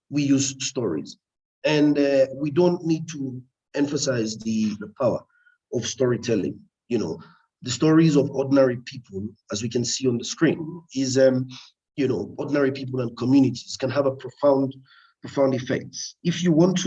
[SPEAKER 12] we use stories. And we don't need to emphasize the power of storytelling. The stories of ordinary people, as we can see on the screen, is ordinary people and communities can have a profound effects. If you work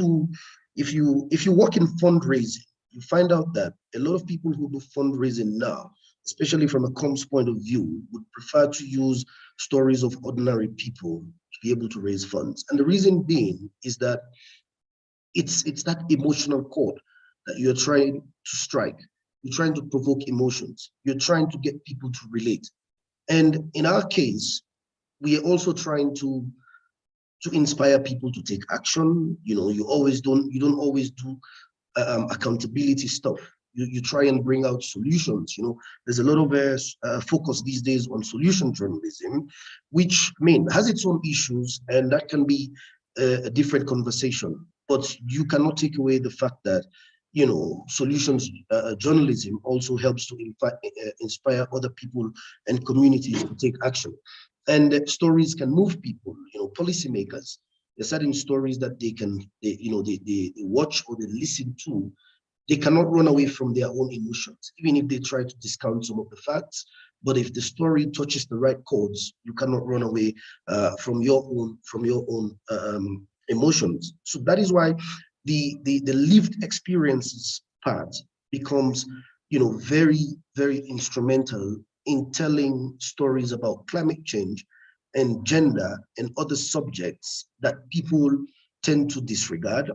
[SPEAKER 12] in fundraising, you find out that a lot of people who do fundraising now, especially from a comms point of view, would prefer to use stories of ordinary people to be able to raise funds. And the reason being is that it's that emotional chord that you're trying to strike. You're trying to provoke emotions. You're trying to get people to relate. And in our case, we are also trying to inspire people to take action. You don't always do accountability stuff. You try and bring out solutions. There's a lot of focus these days on solution journalism, which has its own issues, and that can be a different conversation. But you cannot take away the fact that solutions journalism also helps to inspire other people and communities to take action. And stories can move people. Policymakers. There's certain stories that they watch or they listen to. They cannot run away from their own emotions, even if they try to discount some of the facts. But if the story touches the right chords, you cannot run away from your own emotions. So that is why the lived experiences part becomes, very, very instrumental in telling stories about climate change and gender and other subjects that people tend to disregard,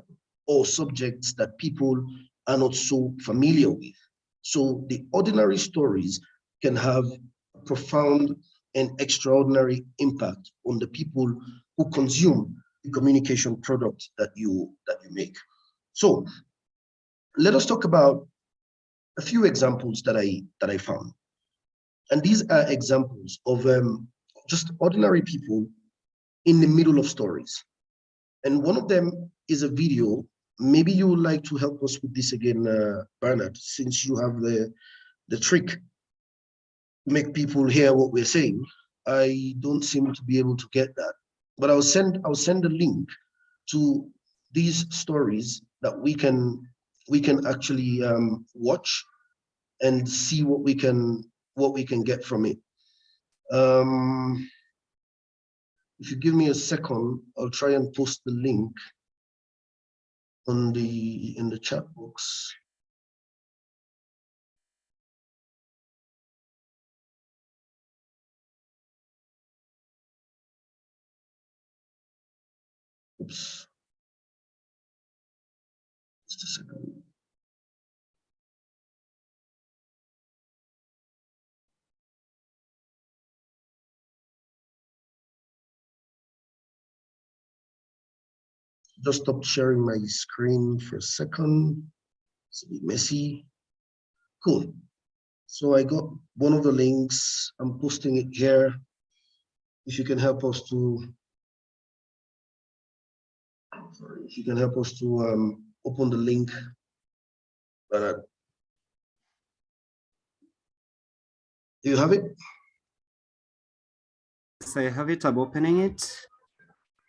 [SPEAKER 12] or subjects that people are not so familiar with. So the ordinary stories can have a profound and extraordinary impact on the people who consume the communication product that you make. So let us talk about a few examples that I found. And these are examples of just ordinary people in the middle of stories. And one of them is a video. Maybe you would like to help us with this again, Bernard, since you have the trick to make people hear what we're saying. I don't seem to be able to get that, but I'll send a link to these stories that we can actually watch and see what we can get from it. If you give me a second, I'll try and post the link in the chat box. Oops. Just a second. Just stopped sharing my screen for a second. It's a bit messy. Cool. So I got one of the links. I'm posting it here. If you can help us to, if you can help us to open the link. Do you have it?
[SPEAKER 2] Yes, I have it. I'm opening it.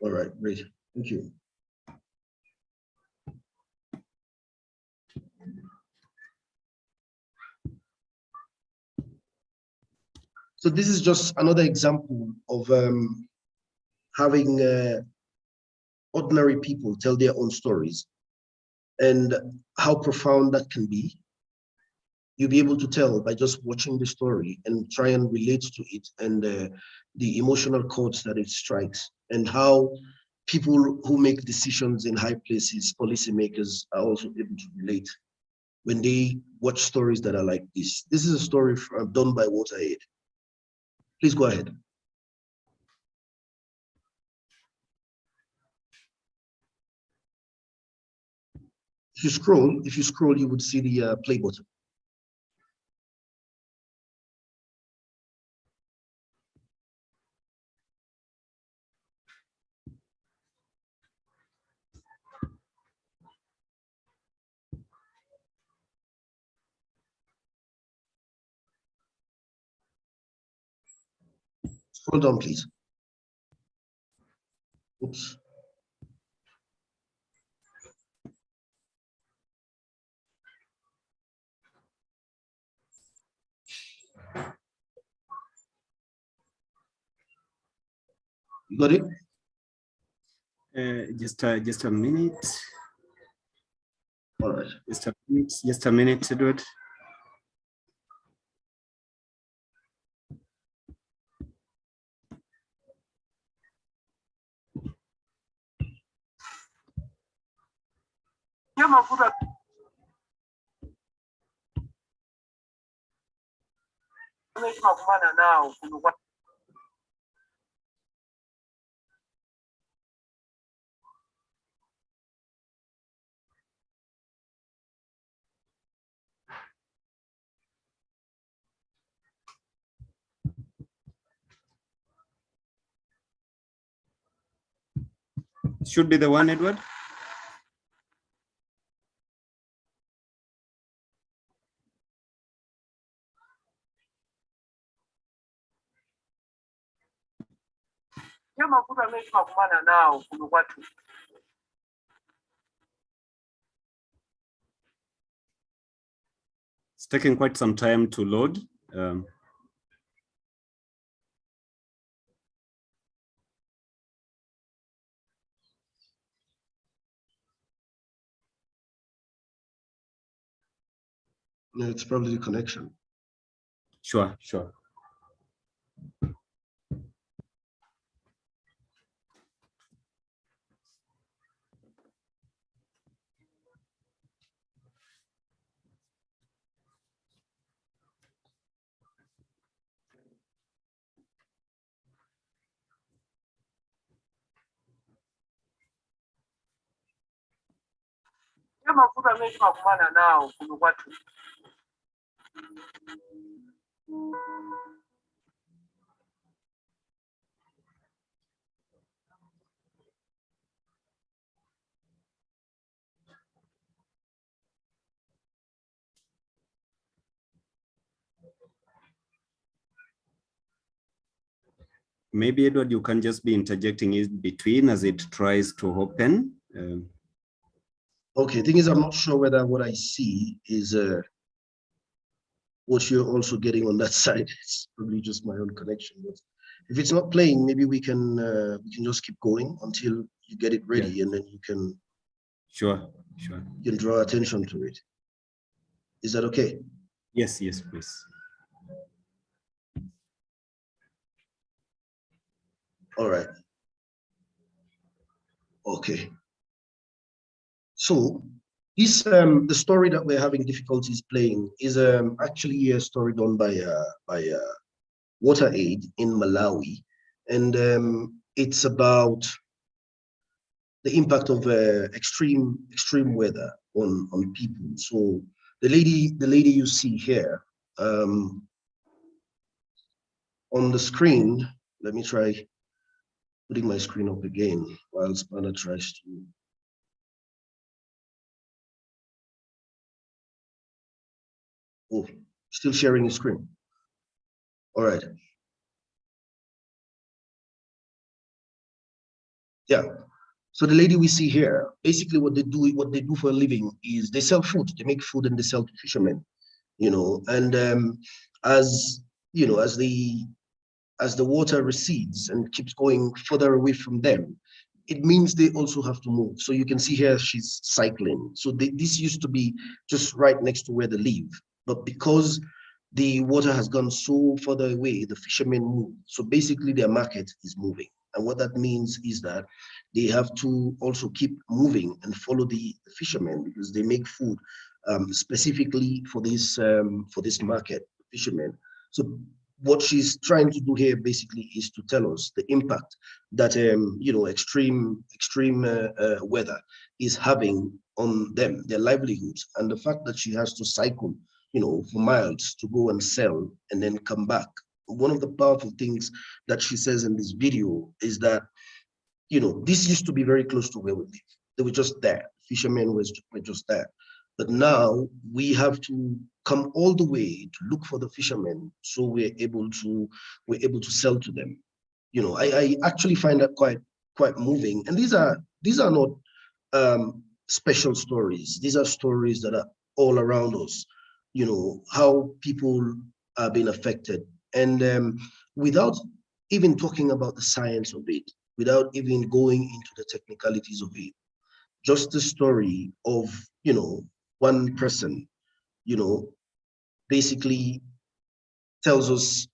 [SPEAKER 12] All right, great. Thank you. So this is just another example of having ordinary people tell their own stories and how profound that can be. You'll be able to tell by just watching the story and try and relate to it and the emotional chords that it strikes and how people who make decisions in high places, policymakers, are also able to relate when they watch stories that are like this. This is a story done by WaterAid. Please go ahead. If you scroll, you would see the play button. Scroll down, please. Oops. You got it?
[SPEAKER 2] Just a minute.
[SPEAKER 12] All right.
[SPEAKER 2] Just a minute, Edward. Should be the one, Edward. It's taking quite some time to load.
[SPEAKER 12] No, it's probably the connection.
[SPEAKER 2] Sure. Maybe, Edward, you can just be interjecting it between as it tries to open.
[SPEAKER 12] Okay, thing is, I'm not sure whether what I see is what you're also getting on that side. It's probably just my own connection. But if it's not playing, maybe we can just keep going until you get it ready, and then you can.
[SPEAKER 2] Sure.
[SPEAKER 12] You can draw attention to it. Is that okay?
[SPEAKER 2] Yes, please.
[SPEAKER 12] All right. Okay. So this the story that we're having difficulties playing is actually a story done by WaterAid in Malawi, and it's about the impact of extreme weather on people. So the lady you see here on the screen. Let me try putting my screen up again while Spanner tries to. Oh, still sharing the screen. All right. Yeah. So the lady we see here, basically what they do for a living is they sell food. They make food and they sell to fishermen, you know. And as you know, as the water recedes and keeps going further away from them, it means they also have to move. So you can see here she's cycling. So this used to be just right next to where they live, but because the water has gone so further away, the fishermen move. So basically their market is moving. And what that means is that they have to also keep moving and follow the fishermen because they make food specifically for this market, fishermen. So what she's trying to do here basically is to tell us the impact that you know, extreme weather is having on them, their livelihoods, and the fact that she has to cycle, you know, for miles to go and sell and then come back. One of the powerful things that she says in this video is that, you know, this used to be very close to where we live. They were just there. Fishermen were just there. But now we have to come all the way to look for the fishermen, so we're able to sell to them. You know, I actually find that quite moving. And these are not special stories. These are stories that are all around us. You know, how people are being affected, and without even talking about the science of it, without even going into the technicalities of it, just the story of, you know, one person, you know, basically tells us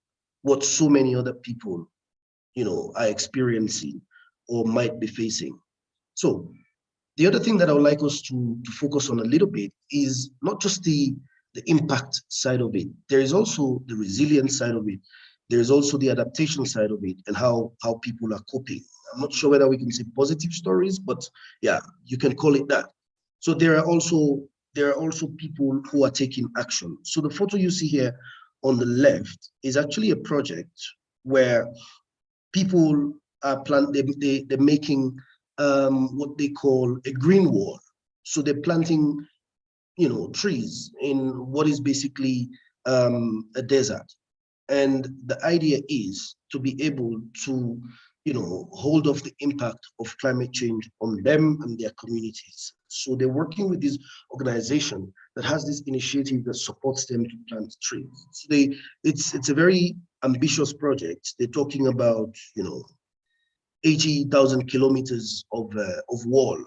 [SPEAKER 12] what so many other people, you know, are experiencing or might be facing. So the other thing that I would like us to focus on a little bit is not just the impact side of it. There is also the resilience side of it. There is also the adaptation side of it, and how people are coping. I'm not sure whether we can say positive stories, but yeah, you can call it that. So there are also people who are taking action. So the photo you see here on the left is actually a project where people are they're making what they call a green wall. So they're planting, you know, trees in what is basically a desert. And the idea is to be able to, you know, hold off the impact of climate change on them and their communities. So they're working with this organization that has this initiative that supports them to plant trees. So it's a very ambitious project. They're talking about, you know, 80,000 kilometers of wall.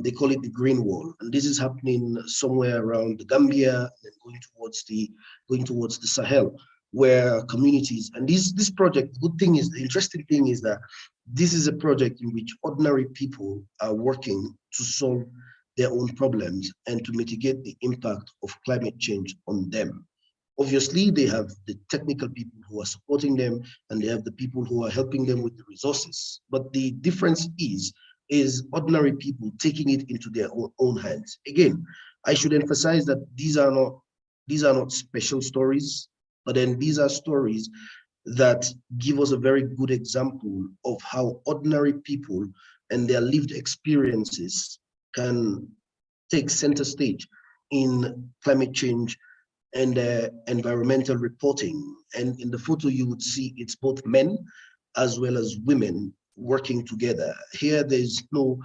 [SPEAKER 12] They call it the Green Wall, and this is happening somewhere around the Gambia and going towards the Sahel, where communities, and this project, the interesting thing is that this is a project in which ordinary people are working to solve their own problems and to mitigate the impact of climate change on them. Obviously, they have the technical people who are supporting them, and they have the people who are helping them with the resources. But the difference is ordinary people taking it into their own hands. Again, I should emphasize that these are not special stories, but then these are stories that give us a very good example of how ordinary people and their lived experiences can take center stage in climate change and environmental reporting. And in the photo, you would see it's both men as well as women working together. Here, there's no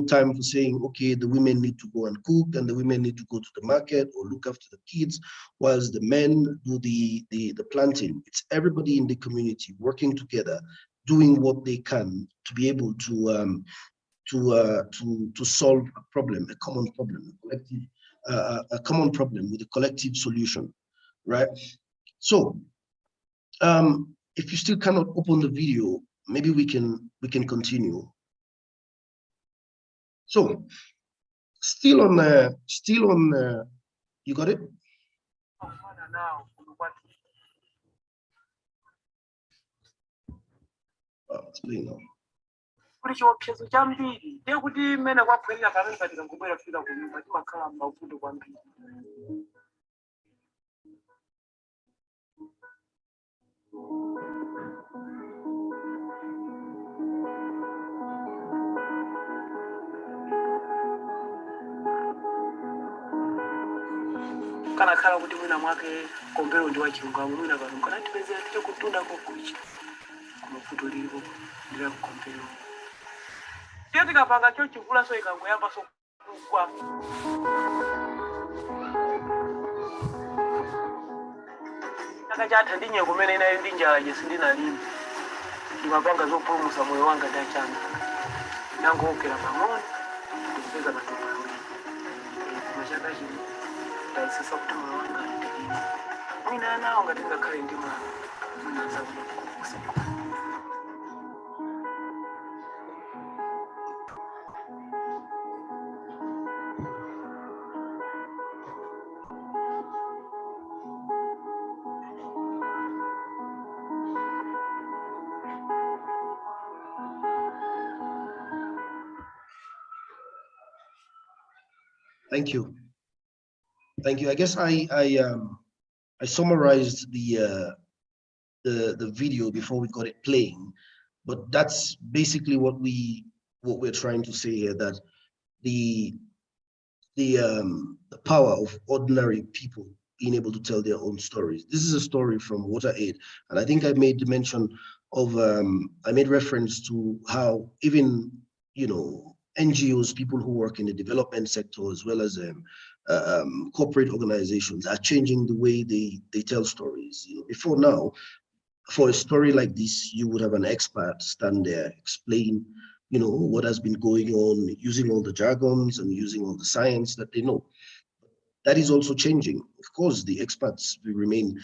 [SPEAKER 12] time for saying, okay, the women need to go and cook and the women need to go to the market or look after the kids, whilst the men do the planting. It's everybody in the community working together, doing what they can to be able to solve a problem, a common problem, a common problem with a collective solution, right? So if you still cannot open the video, maybe we can continue. So still on, you got it? Oh, it's playing now.
[SPEAKER 15] Kuri chiopsezo chambiri ndekuti mmene kwapwirira pamene patikangobwera kufika kunyumba timakhala m'mavuto kwambiri. Kana khala kuti mwina mwake kombero ndi wachilungamo mwina pano kana tipezera tite kutunda kokuchi kumavuto lilipo ndira kukombero. Tiye tikapanga cho chivula so ikangoyamba so kugwa. Takachata ndinye kumene inayo ndi njala je sindinalima. Ndimapanga zopulumutsa moyo wanga ndachana. Nangookera pang'ono ndikupeza matopa awiri. Machaka chino ndaisisa kuti moyo wanga ndilima. Mwina anawo ngati ngakhale ndi mwana mwina azakuda kukusa.
[SPEAKER 12] Thank you. Thank you. I guess I summarized the video before we got it playing, but that's basically what we're trying to say here, that the power of ordinary people being able to tell their own stories. This is a story from WaterAid, and I think I made mention of I made reference to how even NGOs, people who work in the development sector, as well as corporate organizations, are changing the way they tell stories. Before now, for a story like this, you would have an expert stand there, explain, what has been going on, using all the jargons and using all the science that they know. That is also changing. Of course, the experts will remain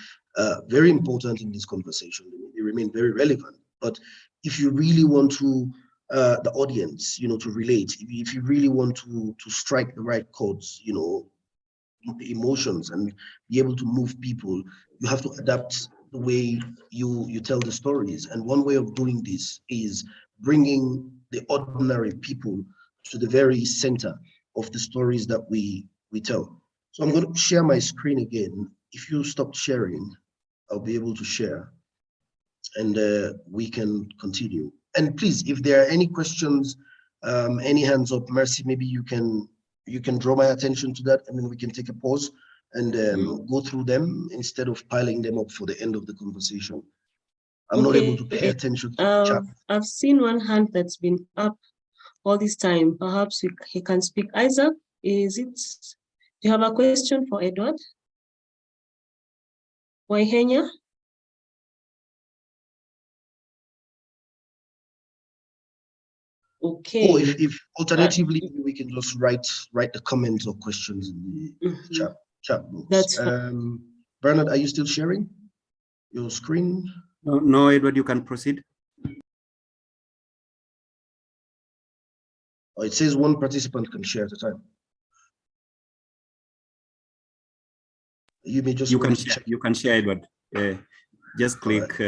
[SPEAKER 12] very important in this conversation. They remain very relevant. But if you really want to the audience, to relate, if you really want to strike the right chords, the emotions, and be able to move people, you have to adapt the way you tell the stories. And one way of doing this is bringing the ordinary people to the very center of the stories that we tell. So I'm going to share my screen again. If you stop sharing, I'll be able to share, and we can continue. And please, if there are any questions, any hands up, Mercy, maybe you can draw my attention to that, and then we can take a pause and go through them instead of piling them up for the end of the conversation. I'm not able to pay attention to the chat.
[SPEAKER 11] I've seen one hand that's been up all this time. Perhaps he can speak. Isaac, do you have a question for Edward? Waihenya? Okay.
[SPEAKER 12] Or if alternatively, we can just write the comments or questions in the chat box.
[SPEAKER 11] That's
[SPEAKER 12] Bernard, are you still sharing your screen?
[SPEAKER 2] No, Edward, you can proceed.
[SPEAKER 12] Oh, it says one participant can share at a time. You may just
[SPEAKER 2] you can share, Edward. Just click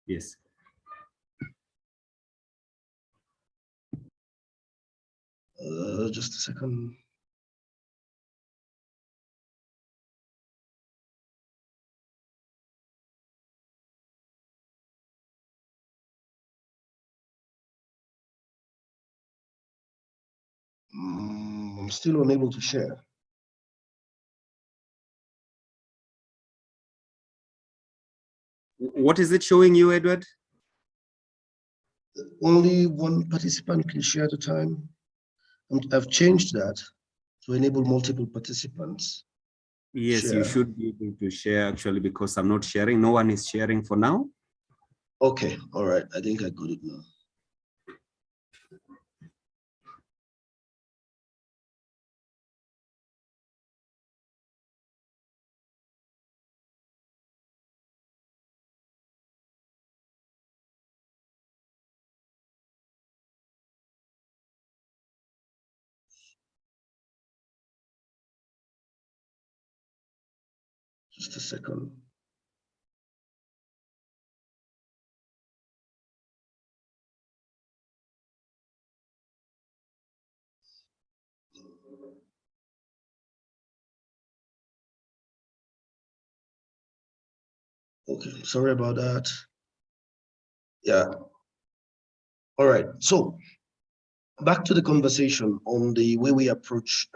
[SPEAKER 2] yes.
[SPEAKER 12] Just a second. I'm still unable to share.
[SPEAKER 2] What is it showing you, Edward?
[SPEAKER 12] Only one participant can share at a time. I've changed that to enable multiple participants.
[SPEAKER 2] Yes,
[SPEAKER 12] share.
[SPEAKER 2] You should be able to share actually, because I'm not sharing. No one is sharing for now.
[SPEAKER 12] Okay, all right. I think I got it now. Just a second. Okay, sorry about that. Yeah. All right. So back to the conversation on the way we approach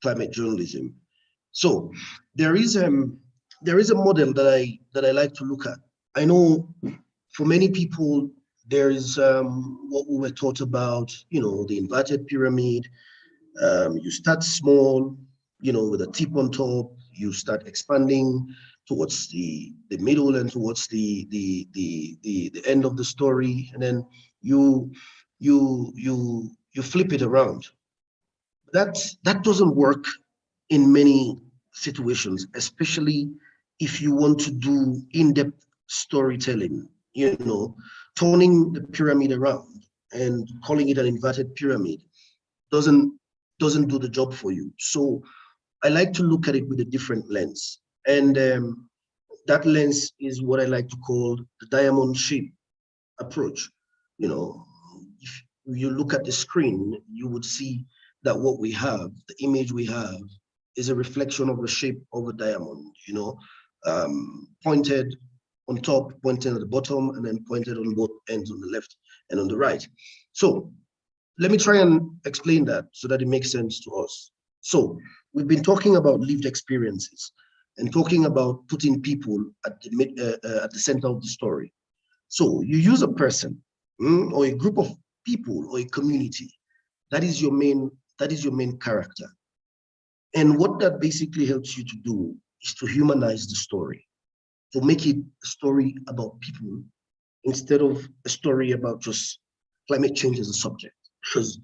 [SPEAKER 12] climate journalism. So there is a model that I like to look at. I know for many people there is what we were taught about, you know, the inverted pyramid. You start small, you know, with a tip on top. You start expanding towards the middle and towards the end of the story, and then you flip it around. That doesn't work in many situations, especially if you want to do in-depth storytelling. You know, turning the pyramid around and calling it an inverted pyramid doesn't do the job for you. So I like to look at it with a different lens, and that lens is what I like to call the diamond shape approach. You know, if you look at the screen, you would see that what we have, the image we have, is a reflection of the shape of a diamond, you know, pointed on top, pointed at the bottom, and then pointed on both ends, on the left and on the right. So let me try and explain that so that it makes sense to us. So we've been talking about lived experiences and talking about putting people at the center of the story. So you use a person or a group of people or a community. That is your main character. And what that basically helps you to do is to humanize the story, to make it a story about people instead of a story about just climate change as a subject. Because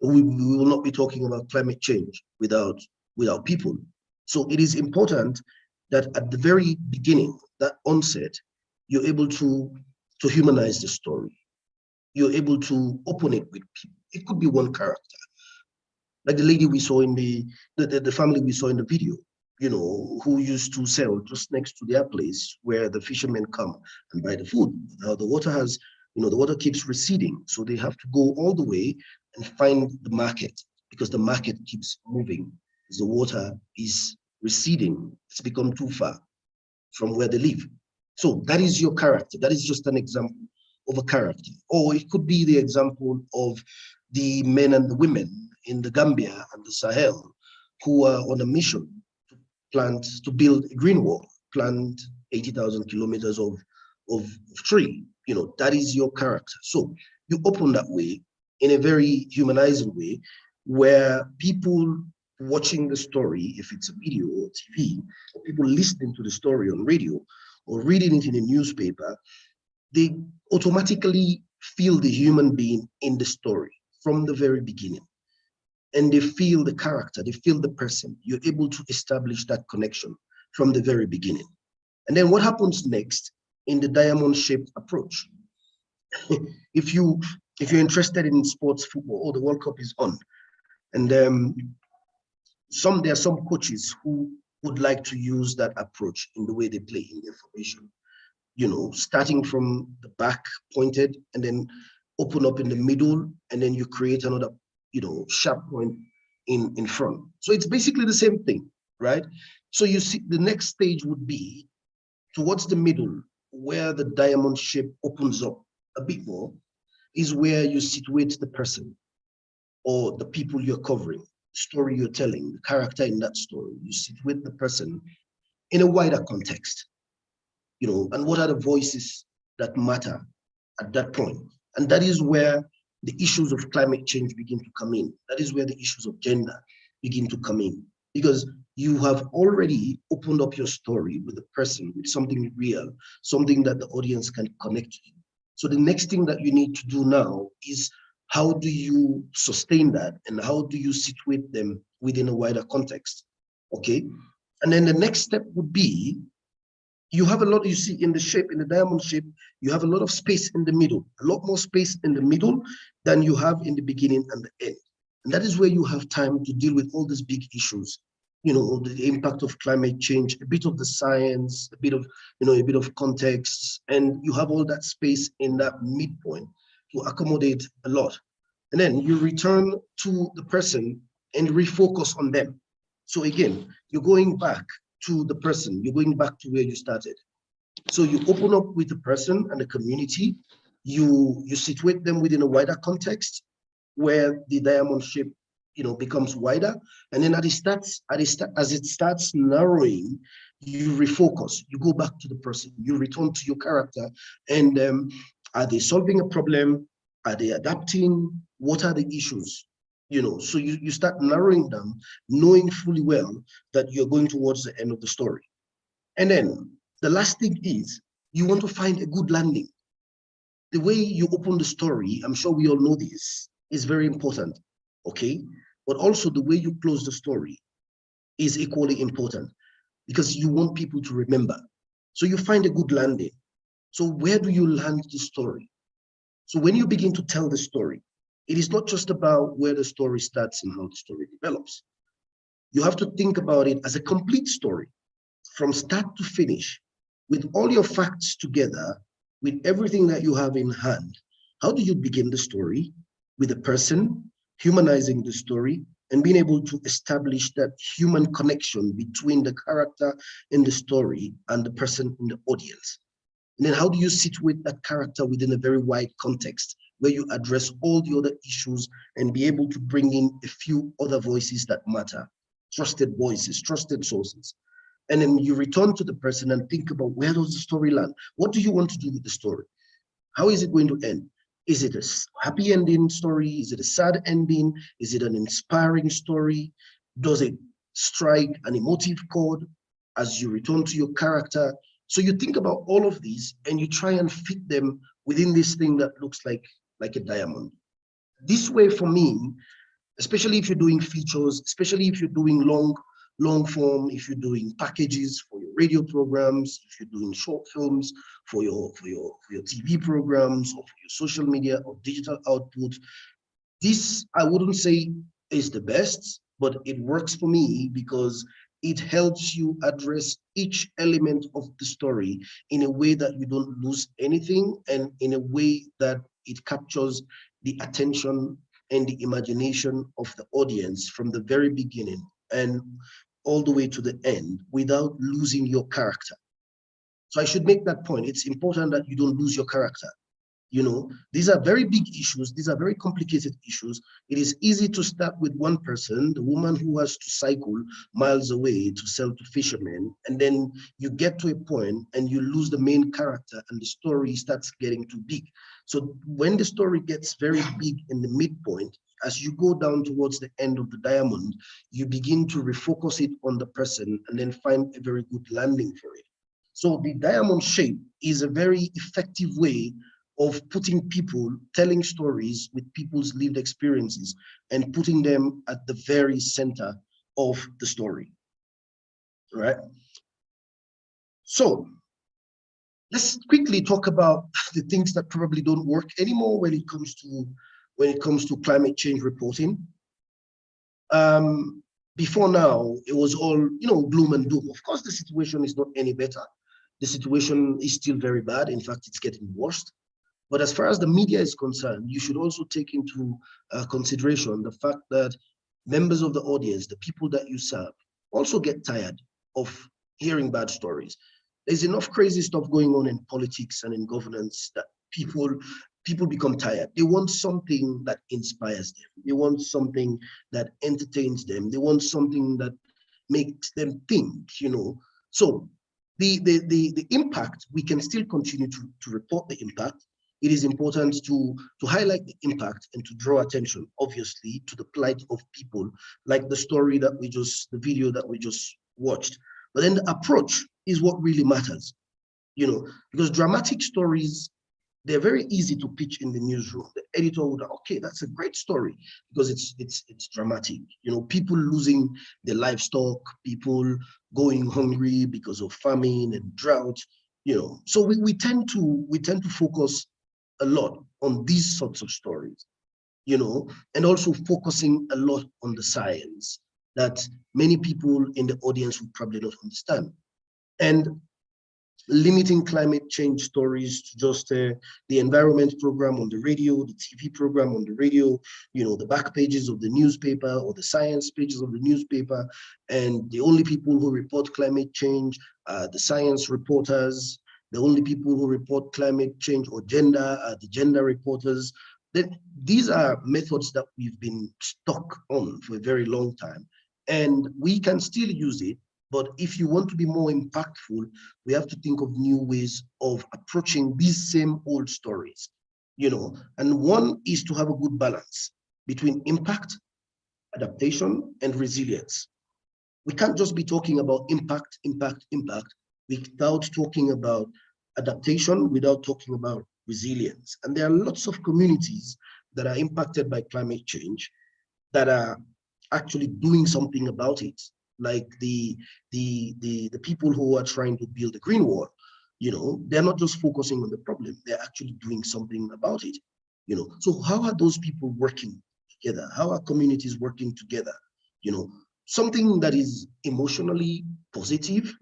[SPEAKER 12] we will not be talking about climate change without people. So it is important that at the very beginning, that onset, you're able to humanize the story. You're able to open it with people. It could be one character, like the lady we saw in the family we saw in the video, you know, who used to sell just next to their place where the fishermen come and buy the food. Now the water has, you know, the water keeps receding, so they have to go all the way and find the market because the market keeps moving as the water is receding. It's become too far from where they live. So that is your character. That is just an example of a character. Or it could be the example of the men and the women in the Gambia and the Sahel who are on a mission to build a green wall, plant 80,000 kilometers of tree. You know, that is your character. So you open that way in a very humanizing way where people watching the story, if it's a video or TV, or people listening to the story on radio or reading it in a newspaper, they automatically feel the human being in the story from the very beginning. And they feel the character, they feel the person. You're able to establish that connection from the very beginning. And then what happens next in the diamond-shaped approach? If you're interested in sports, football, or the World Cup is on, and there are some coaches who would like to use that approach in the way they play in their formation. You know, starting from the back pointed and then open up in the middle, and then you create another, you know, sharp point in front. So it's basically the same thing, right? So you see the next stage would be towards the middle where the diamond shape opens up a bit more is where you situate the person or the people you're covering, story you're telling, the character in that story. You situate the person in a wider context, you know, and what are the voices that matter at that point? And that is where the issues of climate change begin to come in. That is where the issues of gender begin to come in, because you have already opened up your story with the person, with something real, something that the audience can connect to. So the next thing that you need to do now is how do you sustain that and how do you situate them within a wider context, okay? And then the next step would be, you have a lot, you see in the shape, in the diamond shape, you have a lot of space in the middle, a lot more space in the middle than you have in the beginning and the end. And that is where you have time to deal with all these big issues you know, the impact of climate change, a bit of the science, a bit of, you know, a bit of context, and you have all that space in that midpoint to accommodate a lot. And then you return to the person and refocus on them. So again, you're going back to the person, you're going back to where you started. So you open up with the person and the community, you situate them within a wider context where the diamond shape, you know, becomes wider. And then as it starts narrowing, you refocus, you go back to the person, you return to your character. And are they solving a problem? Are they adapting? What are the issues? You know, so you start narrowing down, knowing fully well that you're going towards the end of the story. And then the last thing is you want to find a good landing. The way you open the story, I'm sure we all know this, is very important, okay? But also the way you close the story is equally important because you want people to remember. So you find a good landing. So where do you land the story? So when you begin to tell the story, it is not just about where the story starts and how the story develops. You have to think about it as a complete story from start to finish with all your facts together, with everything that you have in hand. How do you begin the story? With a person, humanizing the story, and being able to establish that human connection between the character in the story and the person in the audience. And then how do you situate that character within a very wide context where you address all the other issues and be able to bring in a few other voices that matter, trusted voices, trusted sources. And then you return to the person and think about where does the story land? What do you want to do with the story? How is it going to end? Is it a happy ending story? Is it a sad ending? Is it an inspiring story? Does it strike an emotive chord as you return to your character? So you think about all of these and you try and fit them within this thing that looks like a diamond. This way for me, especially if you're doing features, especially if you're doing long form, if you're doing packages for your radio programs, if you're doing short films for your TV programs or for your social media or digital output, this I wouldn't say is the best, but it works for me because it helps you address each element of the story in a way that you don't lose anything and in a way that it captures the attention and the imagination of the audience from the very beginning and all the way to the end without losing your character. So I should make that point. It's important that you don't lose your character. You know, these are very big issues. These are very complicated issues. It is easy to start with one person, the woman who has to cycle miles away to sell to fishermen. And then you get to a point and you lose the main character and the story starts getting too big. So when the story gets very big in the midpoint, as you go down towards the end of the diamond, you begin to refocus it on the person and then find a very good landing for it. So the diamond shape is a very effective way of putting people, telling stories with people's lived experiences and putting them at the very center of the story, right? So let's quickly talk about the things that probably don't work anymore when it comes to climate change reporting. Before now, it was all, you know, gloom and doom. Of course, the situation is not any better. The situation is still very bad. In fact, it's getting worse. But as far as the media is concerned, you should also take into consideration the fact that members of the audience, the people that you serve, also get tired of hearing bad stories. There's enough crazy stuff going on in politics and in governance that people become tired. They want something that inspires them. They want something that entertains them. They want something that makes them think, you know. So the impact, we can still continue to report the impact. It is important to highlight the impact and to draw attention, obviously, to the plight of people, like the story that the video that we just watched. But then the approach is what really matters, you know, because dramatic stories, they're very easy to pitch in the newsroom. The editor would, okay, that's a great story because it's dramatic. You know, people losing their livestock, people going hungry because of famine and drought. You know, so we tend to focus a lot on these sorts of stories, you know, and also focusing a lot on the science. that many people in the audience would probably not understand. And limiting climate change stories to just the environment program on the radio, the TV program on the radio, the back pages of the newspaper or the science pages of the newspaper, and the only people who report climate change are the science reporters, the only people who report climate change or gender are the gender reporters. Then these are methods that we've been stuck on for a very long time, and we can still use it. But if you want to be more impactful, we have to think of new ways of approaching these same old stories, and one is to have a good balance between impact, adaptation, and resilience. We can't just be talking about impact without talking about adaptation, without talking about resilience. And there are lots of communities that are impacted by climate change that are actually doing something about it. Like the people who are trying to build a green wall, they're not just focusing on the problem, they're actually doing something about it. So how are those people working together? How are communities working together? Something that is emotionally positive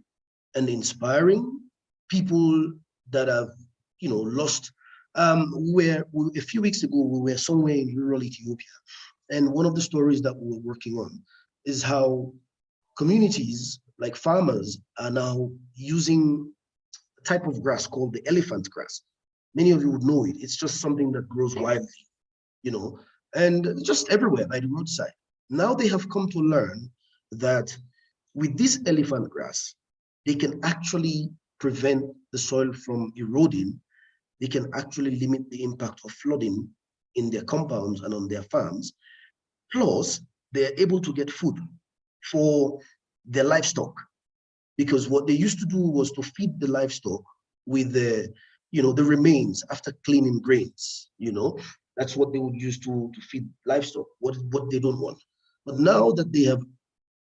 [SPEAKER 12] and inspiring. People that have, lost. A few weeks ago, we were somewhere in rural Ethiopia, and one of the stories that we were working on is how communities, like farmers, are now using a type of grass called the elephant grass. Many of you would know it. It's just something that grows widely, and just everywhere by the roadside. Now they have come to learn that with this elephant grass, they can actually prevent the soil from eroding. They can actually limit the impact of flooding in their compounds and on their farms. Plus, they're able to get food for their livestock, because what they used to do was to feed the livestock with the remains after cleaning grains. That's what they would use to feed livestock, what they don't want. But now that they have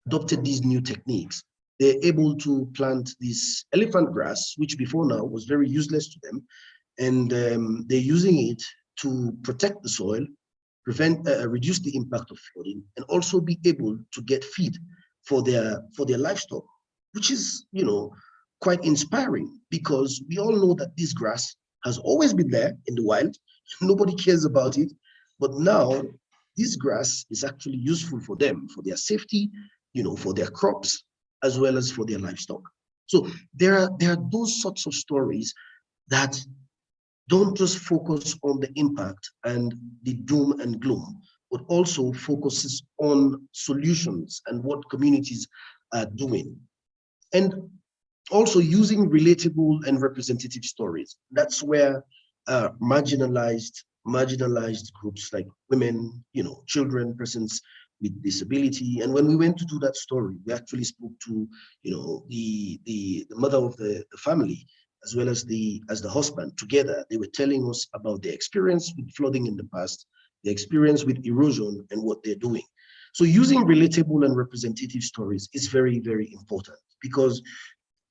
[SPEAKER 12] adopted these new techniques, they're able to plant this elephant grass, which before now was very useless to them, and they're using it to protect the soil, reduce the impact of flooding, and also be able to get feed for their livestock, which is quite inspiring, because we all know that this grass has always been there in the wild. Nobody cares about it, but now this grass is actually useful for them, for their safety, for their crops, as well as for their livestock. So there are those sorts of stories that don't just focus on the impact and the doom and gloom, but also focuses on solutions and what communities are doing. And also using relatable and representative stories. That's where marginalized groups like women, children, persons with disability. And when we went to do that story, we actually spoke to, the mother of the family, as well as the husband. Together, they were telling us about their experience with flooding in the past, their experience with erosion, and what they're doing. So using relatable and representative stories is very, very important, because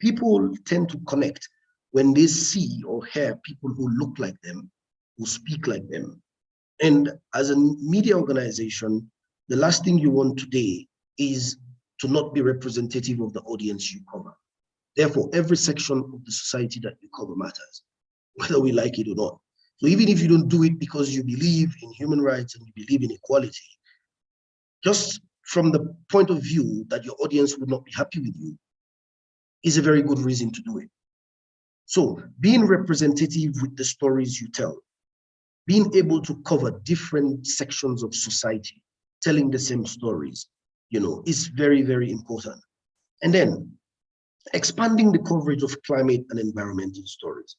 [SPEAKER 12] people tend to connect when they see or hear people who look like them, who speak like them. And as a media organization, the last thing you want today is to not be representative of the audience you cover. Therefore, every section of the society that you cover matters, whether we like it or not. So even if you don't do it because you believe in human rights and you believe in equality, just from the point of view that your audience would not be happy with you is a very good reason to do it. So being representative with the stories you tell, being able to cover different sections of society, telling the same stories, is very, very important. And then expanding the coverage of climate and environmental stories.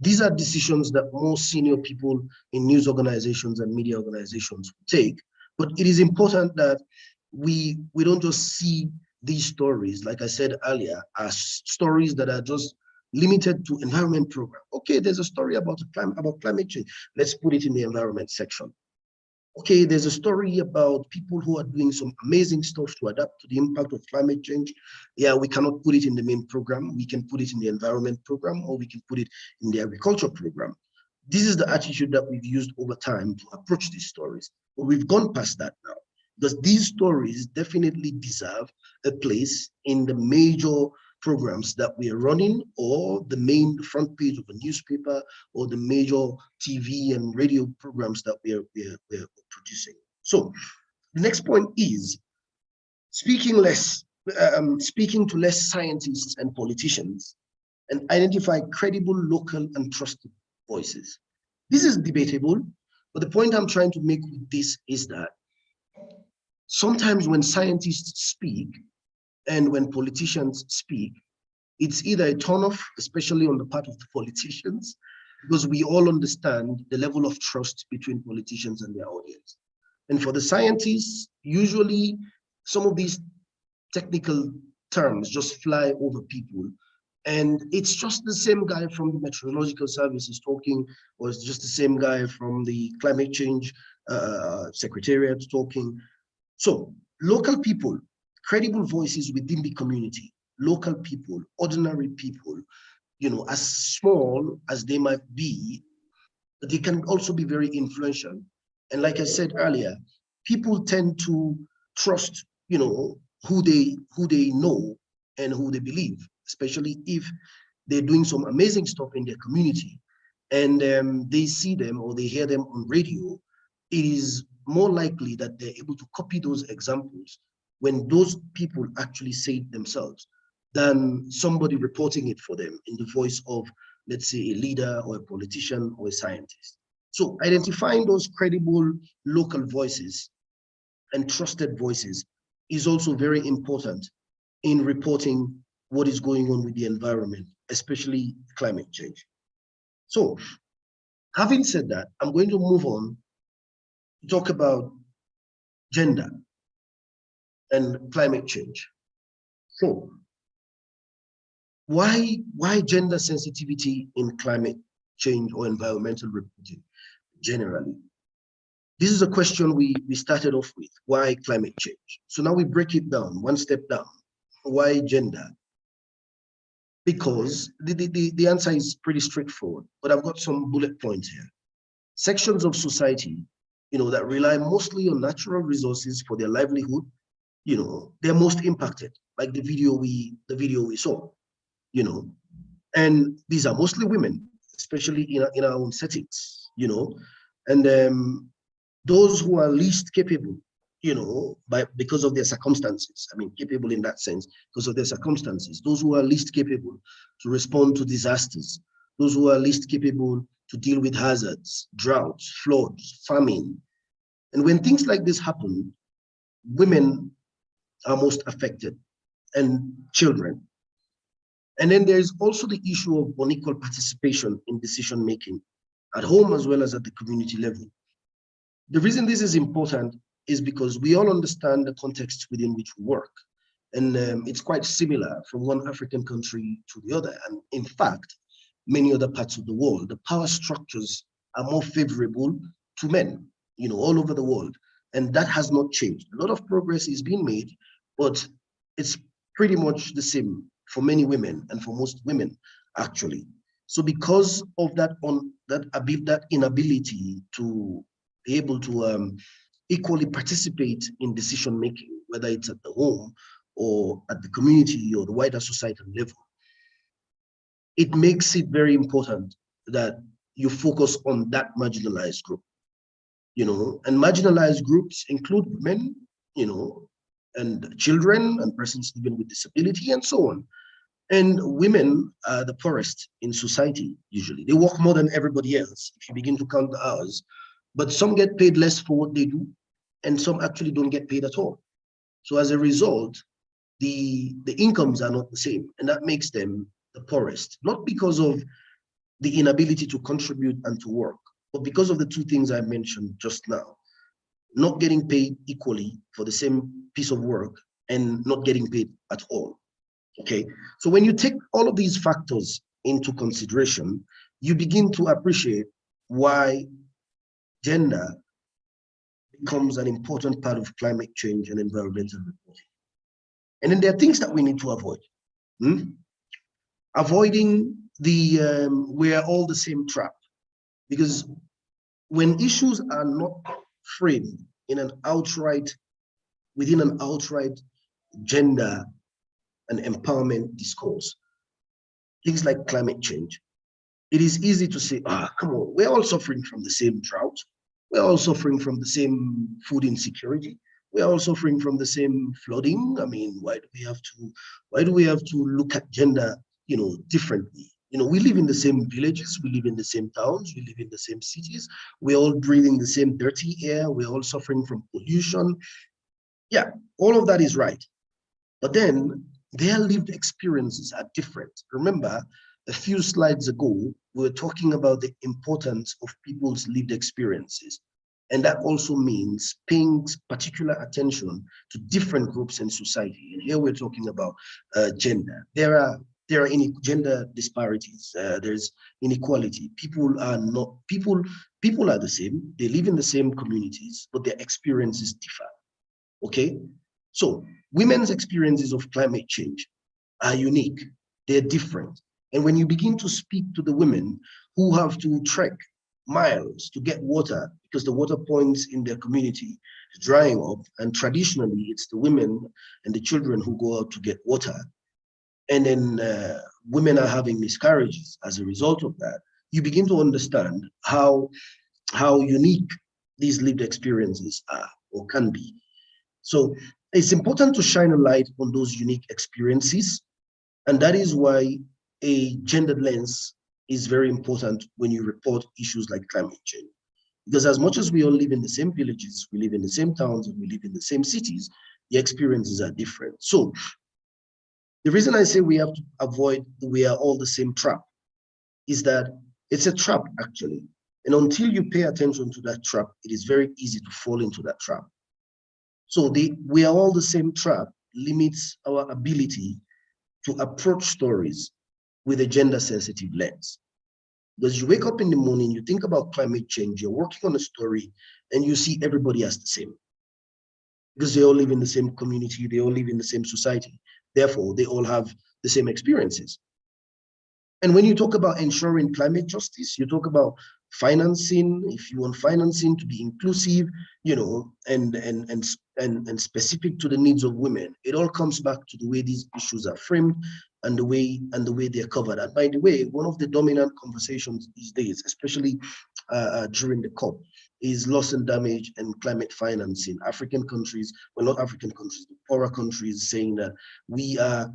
[SPEAKER 12] These are decisions that more senior people in news organizations and media organizations take, but it is important that we don't just see these stories, like I said earlier, as stories that are just limited to environment program. Okay, there's a story about climate change. Let's put it in the environment section. Okay, there's a story about people who are doing some amazing stuff to adapt to the impact of climate change. Yeah, we cannot put it in the main program. We can put it in the environment program, or we can put it in the agriculture program. This is the attitude that we've used over time to approach these stories, but we've gone past that now. because these stories definitely deserve a place in the major programs that we are running, or the main front page of a newspaper, or the major TV and radio programs that we're producing. So the next point is speaking to less scientists and politicians, and identify credible, local, and trusted voices. This is debatable, but the point I'm trying to make with this is that sometimes when scientists speak and when politicians speak, it's either a turnoff, especially on the part of the politicians, because we all understand the level of trust between politicians and their audience. And for the scientists, usually some of these technical terms just fly over people. And it's just the same guy from the Meteorological Service is talking, or it's just the same guy from the Climate Change Secretariat talking. So local people, credible voices within the community, local people, ordinary people, you know, as small as they might be, they can also be very influential. And like I said earlier, people tend to trust, you know, who they know and who they believe, especially if they're doing some amazing stuff in their community and they see them or they hear them on radio. It is more likely that they're able to copy those examples when those people actually say it themselves than somebody reporting it for them in the voice of, let's say, a leader or a politician or a scientist. So identifying those credible local voices and trusted voices is also very important in reporting what is going on with the environment, especially climate change. So having said that, I'm going to move on to talk about gender and climate change. So why gender sensitivity in climate change or environmental reporting generally? This is a question we started off with. Why climate change? So now we break it down, one step down. Why gender? Because the answer is pretty straightforward, but I've got some bullet points here. Sections of society, you know, that rely mostly on natural resources for their livelihood, you know, they're most impacted, like the video we saw, you know, and these are mostly women, especially in our own settings, you know, and those who are least capable, you know, because of their circumstances. I mean, capable in that sense, because of their circumstances. Those who are least capable to respond to disasters, those who are least capable to deal with hazards, droughts, floods, famine. And when things like this happen, women are most affected, and children. And then there's also the issue of unequal participation in decision-making at home as well as at the community level. The reason this is important is because we all understand the context within which we work. And it's quite similar from one African country to the other. And in fact, many other parts of the world, the power structures are more favorable to men, you know, all over the world. And that has not changed. A lot of progress is being made, but it's pretty much the same for many women and for most women, actually. So because of that inability to be able to equally participate in decision-making, whether it's at the home or at the community or the wider societal level, it makes it very important that you focus on that marginalized group, you know, and marginalized groups include women, you know, and children and persons living with disability and so on. And women are the poorest in society, usually. They work more than everybody else, if you begin to count the hours, but some get paid less for what they do, and some actually don't get paid at all. So as a result, the incomes are not the same, and that makes them the poorest, not because of the inability to contribute and to work, but because of the two things I mentioned just now, not getting paid equally for the same piece of work and not getting paid at all. Okay, so when you take all of these factors into consideration, you begin to appreciate why gender becomes an important part of climate change and environmental reporting. And then there are things that we need to avoid. Avoiding the we're all the same trap, because when issues are not framed in an outright within an outright gender and empowerment discourse. Things like climate change. It is easy to say, come on, we're all suffering from the same drought. We're all suffering from the same food insecurity. We're all suffering from the same flooding. I mean, why do we have to look at gender, differently? We live in the same villages, we live in the same towns, we live in the same cities. We're all breathing the same dirty air. We're all suffering from pollution. Yeah, all of that is right. But then their lived experiences are different. Remember, a few slides ago, we were talking about the importance of people's lived experiences. And that also means paying particular attention to different groups in society. And here we're talking about gender. There are gender disparities. There's inequality. People are the same. They live in the same communities, but their experiences differ. Okay? So women's experiences of climate change are unique. They're different. And when you begin to speak to the women who have to trek miles to get water because the water points in their community is drying up, and traditionally it's the women and the children who go out to get water, and then women are having miscarriages as a result of that, you begin to understand how unique these lived experiences are or can be. So it's important to shine a light on those unique experiences, and that is why a gendered lens is very important when you report issues like climate change. Because as much as we all live in the same villages, we live in the same towns, and we live in the same cities, the experiences are different. So the reason I say we have to avoid we are all the same trap is that it's a trap, actually. And until you pay attention to that trap, it is very easy to fall into that trap. So we are all the same trap limits our ability to approach stories with a gender-sensitive lens. Because you wake up in the morning, you think about climate change, you're working on a story, and you see everybody as the same. Because they all live in the same community, they all live in the same society. Therefore, they all have the same experiences. And when you talk about ensuring climate justice, you talk about financing. If you want financing to be inclusive, and specific to the needs of women, it all comes back to the way these issues are framed and the way they're covered. And by the way, one of the dominant conversations these days, especially during the COP, is loss and damage and climate financing. African countries, well, not African countries, but poorer countries, saying that we are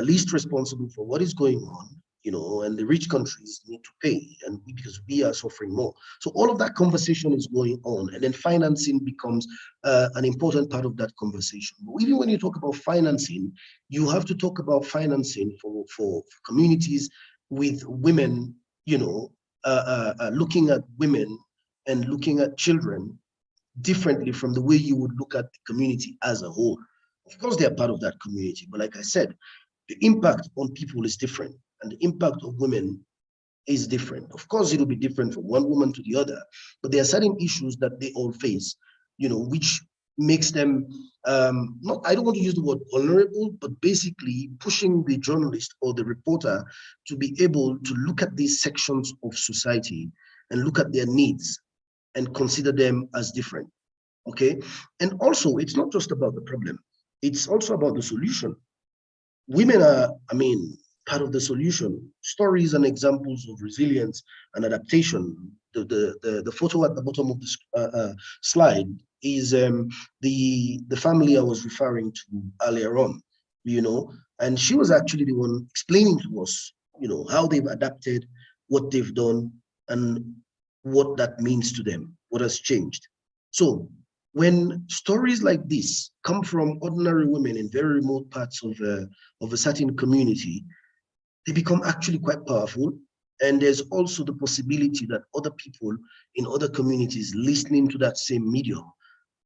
[SPEAKER 12] least responsible for what is going on, and the rich countries need to pay, and because we are suffering more. So all of that conversation is going on, and then financing becomes an important part of that conversation. But even when you talk about financing, you have to talk about financing for communities with women, looking at women and looking at children differently from the way you would look at the community as a whole. Of course, they are part of that community, but like I said, the impact on people is different, and the impact of women is different. Of course, it'll be different from one woman to the other, but there are certain issues that they all face, which makes them, I don't want to use the word vulnerable, but basically pushing the journalist or the reporter to be able to look at these sections of society and look at their needs and consider them as different, okay? And also, it's not just about the problem, it's also about the solution. Women are, part of the solution. Stories and examples of resilience and adaptation. The photo at the bottom of the slide is the family I was referring to earlier on, and she was actually the one explaining to us, how they've adapted, what they've done, and what that means to them, what has changed. So when stories like this come from ordinary women in very remote parts of a certain community, they become actually quite powerful. And there's also the possibility that other people in other communities listening to that same media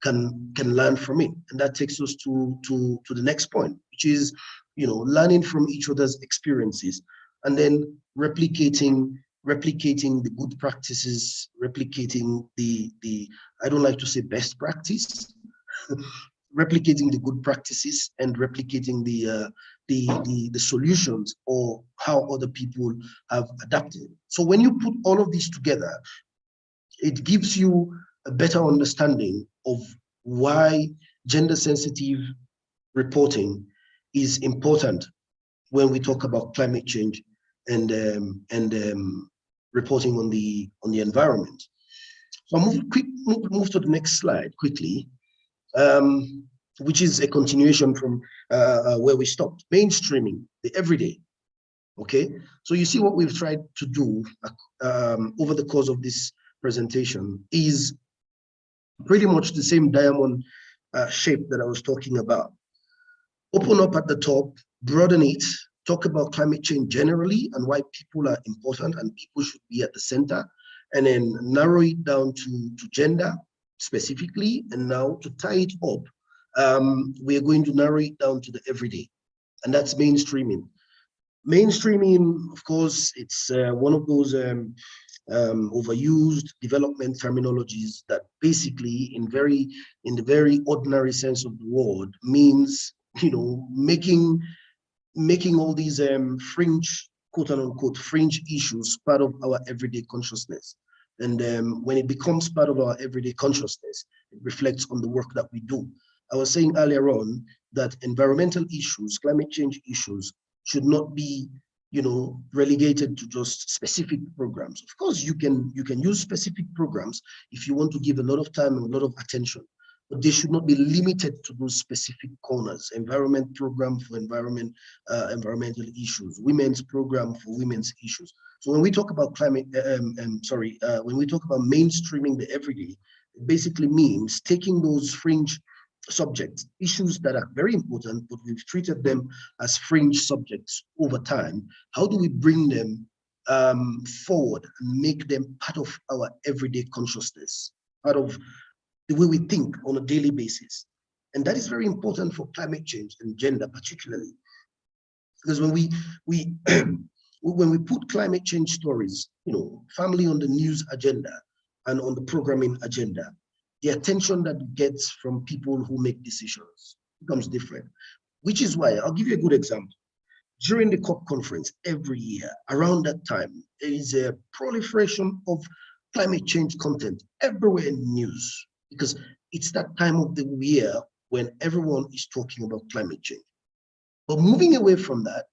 [SPEAKER 12] can learn from it. And that takes us to the next point, which is, learning from each other's experiences and then replicating the good practices, replicating the I don't like to say best practice, replicating the good practices and replicating the solutions or how other people have adapted. So when you put all of these together, it gives you a better understanding of why gender sensitive reporting is important when we talk about climate change and reporting on the environment. So I'll move to the next slide quickly, which is a continuation from where we stopped. Mainstreaming, the everyday. Okay, so you see what we've tried to do over the course of this presentation is pretty much the same diamond shape that I was talking about. Open up at the top, broaden it, talk about climate change generally and why people are important and people should be at the center, and then narrow it down to gender specifically, and now to tie it up, we are going to narrow it down to the everyday, and that's mainstreaming. Mainstreaming, of course, it's one of those overused development terminologies that basically, in the very ordinary sense of the word, means, you know, making all these fringe, quote unquote, fringe issues part of our everyday consciousness. And when it becomes part of our everyday consciousness, it reflects on the work that we do. I was saying earlier on that environmental issues, climate change issues, should not be, you know, relegated to just specific programs. Of course, you can use specific programs if you want to give a lot of time and a lot of attention, but they should not be limited to those specific corners. Environment program for environmental issues, women's program for women's issues. So when we talk about climate, when we talk about mainstreaming the everyday, it basically means taking those fringe subjects, issues that are very important, but we've treated them as fringe subjects over time. How do we bring them forward and make them part of our everyday consciousness, part of the way we think on a daily basis? And that is very important for climate change and gender particularly, because when we when we put climate change stories, you know, family on the news agenda and on the programming agenda, the attention that it gets from people who make decisions becomes different, which is why I'll give you a good example. During the COP conference every year, around that time, there is a proliferation of climate change content everywhere in the news, because it's that time of the year when everyone is talking about climate change. But moving away from that,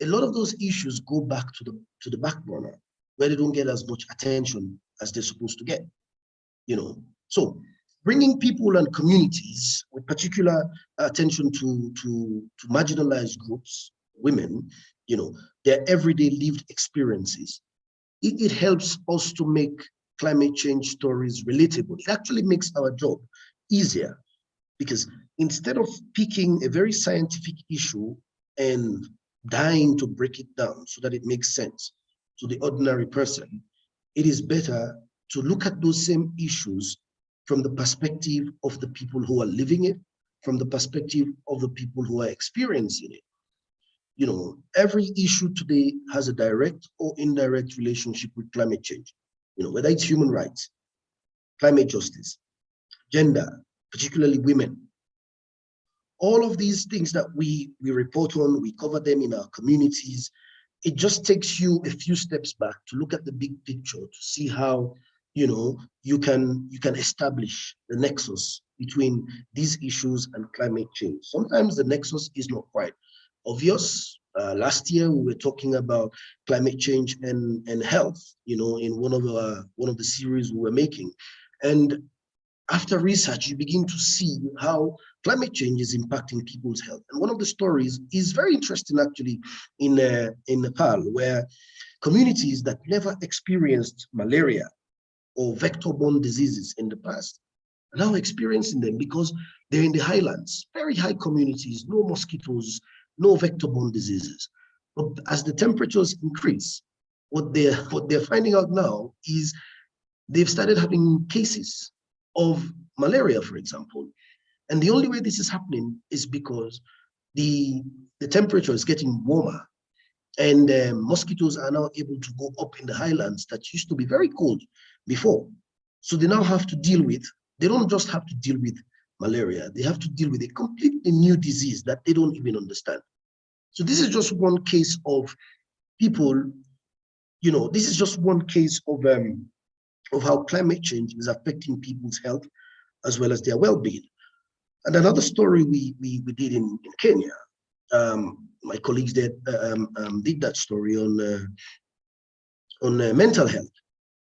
[SPEAKER 12] a lot of those issues go back to the back burner, where they don't get as much attention as they're supposed to get, you know. So bringing people and communities with particular attention to marginalized groups, women, you know, their everyday lived experiences, it helps us to make climate change stories relatable. It actually makes our job easier, because instead of picking a very scientific issue and dying to break it down so that it makes sense to the ordinary person, it is better to look at those same issues from the perspective of the people who are living it, from the perspective of the people who are experiencing it. You know, every issue today has a direct or indirect relationship with climate change, you know, whether it's human rights, climate justice, gender, particularly women. All of these things that we report on, we cover them in our communities. It just takes you a few steps back to look at the big picture, to see how, you know, you can establish the nexus between these issues and climate change. Sometimes the nexus is not quite obvious. Last year we were talking about climate change and health, you know, in one of the series we were making. And after research, you begin to see how climate change is impacting people's health. And one of the stories is very interesting, actually, in Nepal, where communities that never experienced malaria or vector-borne diseases in the past are now experiencing them because they're in the highlands, very high communities, no mosquitoes, no vector-borne diseases. But as the temperatures increase, what they're finding out now is they've started having cases of malaria, for example. And the only way this is happening is because the temperature is getting warmer, and mosquitoes are now able to go up in the highlands that used to be very cold before. So they now have to deal with, they don't just have to deal with malaria, they have to deal with a completely new disease that they don't even understand. So this is just one case of people, you know, this is just one case of how climate change is affecting people's health as well as their well-being. And another story we did in Kenya, my colleagues did that story on mental health.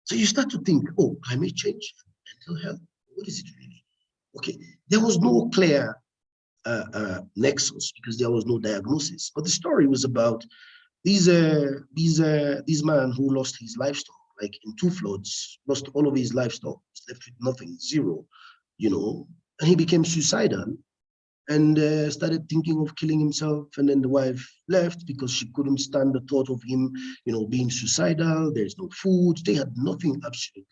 [SPEAKER 12] So you start to think, oh, climate change, mental health, what is it really? Okay, there was no clear nexus because there was no diagnosis. But the story was about this man who lost his livestock, like in 2 floods, lost all of his livestock, was left with nothing, zero, and he became suicidal and started thinking of killing himself. And then the wife left because she couldn't stand the thought of him, being suicidal. There's no food. They had nothing, absolutely,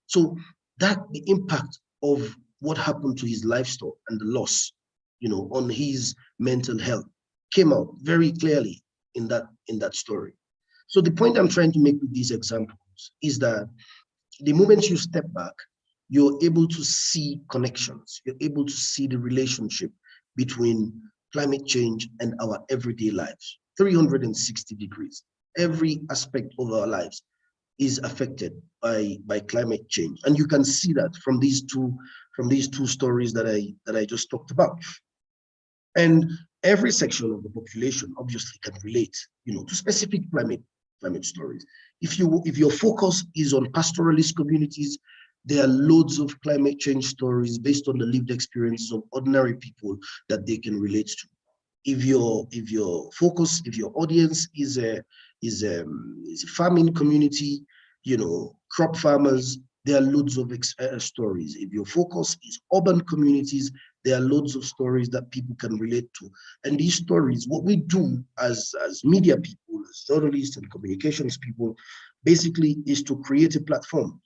[SPEAKER 12] So the impact of what happened to his livestock and the loss, on his mental health came out very clearly in that story. So the point I'm trying to make with these examples is that the moment you step back, you're able to see connections. You're able to see the relationship between climate change and our everyday lives, 360 degrees. Every aspect of our lives is affected by climate change. And you can see that from these two stories that I just talked about. And every section of the population obviously can relate, to specific climate stories. If your focus is on pastoralist communities, there are loads of climate change stories based on the lived experiences of ordinary people that they can relate to. If your audience is a farming community, crop farmers, there are loads of stories. If your focus is urban communities, there are loads of stories that people can relate to. And these stories, what we do as media people, as journalists and communications people, basically is to create a platform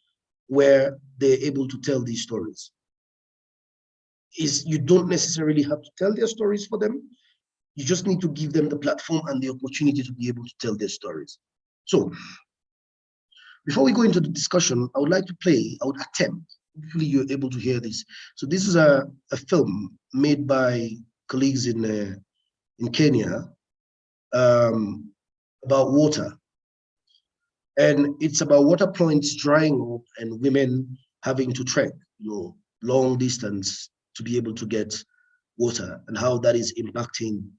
[SPEAKER 12] where they're able to tell these stories. You don't necessarily have to tell their stories for them. You just need to give them the platform and the opportunity to be able to tell their stories. So before we go into the discussion, I would attempt, hopefully you're able to hear this. So this is a film made by colleagues in Kenya about water. And it's about water points drying up and women having to trek, long distance to be able to get water, and how that is impacting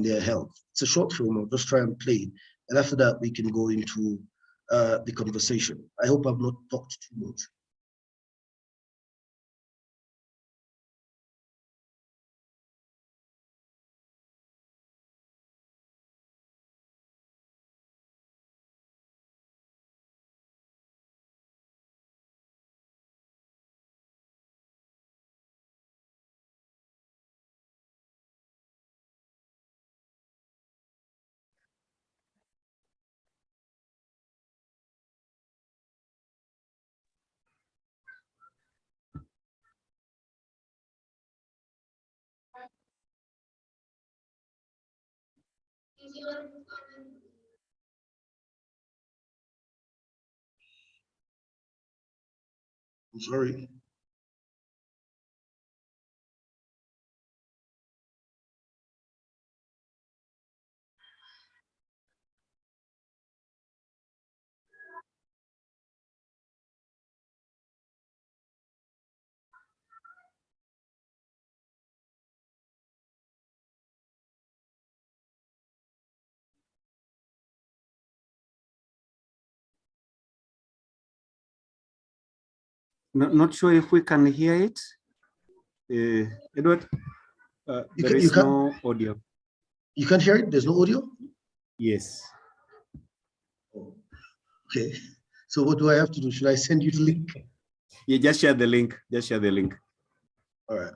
[SPEAKER 12] their health. It's a short film. I'll just try and play it. And after that, we can go into the conversation. I hope I've not talked too much. I'm sorry.
[SPEAKER 2] Not sure if we can hear it. Edward, there is no audio.
[SPEAKER 12] You can't hear it? There's no audio?
[SPEAKER 2] Yes.
[SPEAKER 12] Oh, okay. So what do I have to do? Should I send you the link?
[SPEAKER 2] Yeah, just share the link. Just share the link.
[SPEAKER 12] All right.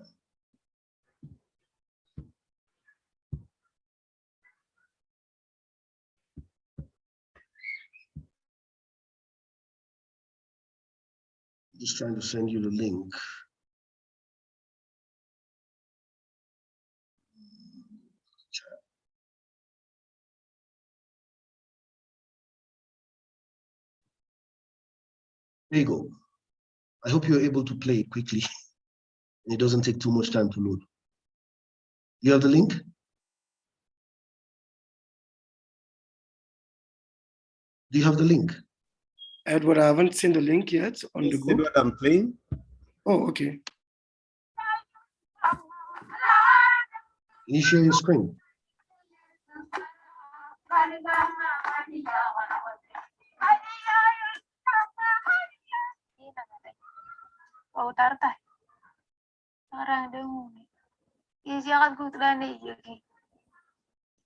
[SPEAKER 12] Just trying to send you the link. There you go. I hope you're able to play it quickly and it doesn't take too much time to load. You have the link? Do you have the link?
[SPEAKER 9] Edward, I haven't seen the link yet on the group.
[SPEAKER 2] Edward, I'm playing.
[SPEAKER 9] Oh, okay.
[SPEAKER 12] Can you share your screen?
[SPEAKER 16] Oh, tarta. Orang demo ni. Isi akan kutulan ni jadi.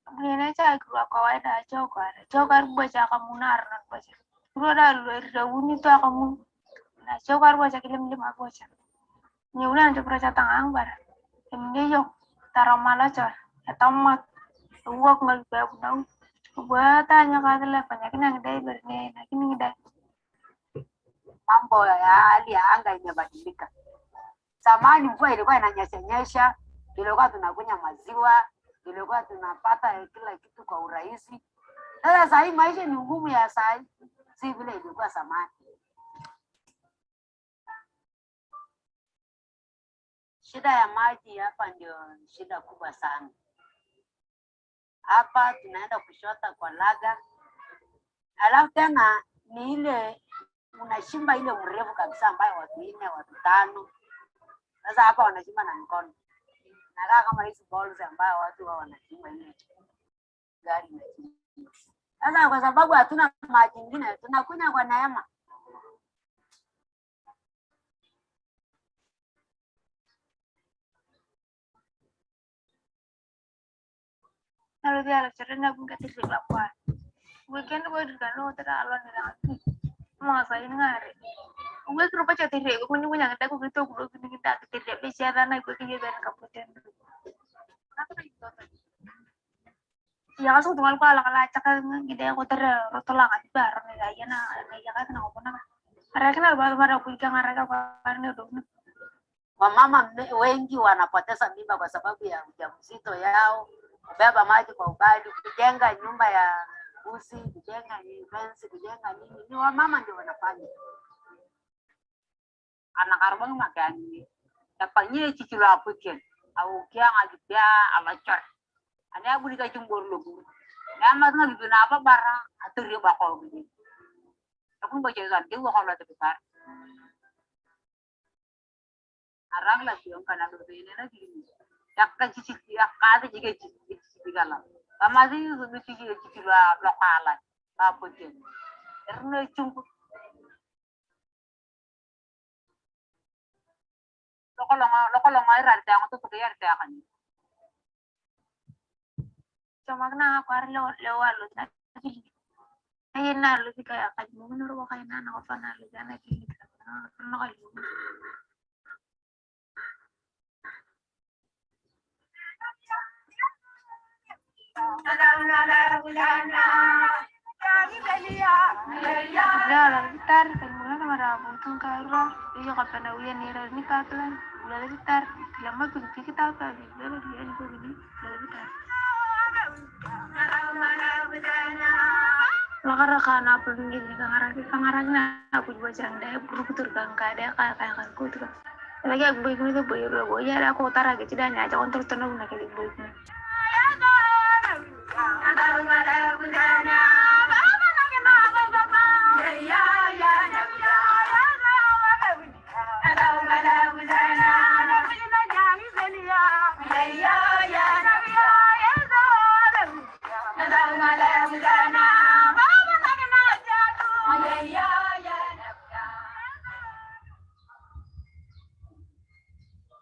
[SPEAKER 16] Kemudian saya keluar kawan dah cokar baca kamu naran baca. Keluar dari daun itu kamu. Nah cokar baca kilim aku baca. Nyulan tu perasa tangan bar. Kemudian yo taruh malah cor. Tamat. Uang ngal bawa nau. Buat tanya kata banyak nang dai berne. Nak ni dai.
[SPEAKER 17] Mambo ya hali ya anga imebadilika. Zamani mvua ilikuwa inanyesha, ilikuwa tunakunywa maziwa, ilikuwa tunapata kila kitu kwa urahisi. Sasa sasa hii maisha ni ngumu ya sasa, si vile ilikuwa zamani. Shida ya maji hapa ndio shida kubwa sana. Hapa tunaenda kushota kwa laga. Alafu tena ni ile unashimba ile mrefu kabisa ambayo watu 4 watu 5. Sasa hapa wanashimba na mkono. Nakaa kama hizo balls ambayo watu wao wanashimba ile gari inachimba. Sasa kwa sababu hatuna maji mengine tunakunywa kwa neema.
[SPEAKER 16] Kalau dia ada cerita pun kita tidak kuat. Weekend gue juga lo terlalu lagi. Masa ini ngari. Gue terus baca tirik. Gue punya kita gue gitu. Gue gini kita tirik. Bicara naik gue kerja dari kabupaten. Ya kan tuh kalau acak kan gitu ya. Gue tertolak aja bareng nih aja nah. Ya kan kenapa pun nah. Mereka kenal baru aku ikan mereka karena udah.
[SPEAKER 17] Wamama wengi wanapoteza mimba kwa sababu ya ujauzito yao. Kubeba maji kwa ubali, kujenga nyumba ya usi, kujenga fence, kujenga nini. Ni wamama ndio wanafanya. Anak arbang makanya tapanya cicil apukin. Au kia ngagipya alacor. Ane abu dikajumbor lugu. Nama tengah gitu apa barang atur dia bakal gitu. Aku baca santi gua kalau terbesar. Arang lagi yang karena berbeda lagi. Yakka cicil yakka ada juga cicil galau. Kama sih lebih cicil lokalan. Apa sih? Karena cungkuk. Lokal air ada yang tuh pakai air kan.
[SPEAKER 16] Cuma kena aku hari lewat lu tapi. Ayo nalu sih kayak kamu menurut kayak nana apa nalu jangan gitu. Karena kayak Udah gitar, tenggelam sama rabu tuh kalau iya kapan uyan nira ini katuan, udah gitar, lama pergi kita kali, udah dia ini begini, udah gitar. Lakar kana pelingin di kangarangnya aku juga jarang deh buru putur gangga deh kayak aku tuh. Lagi aku begini tuh boy ya aku utara gitu dan aja kontrol tenang nak kayak boy.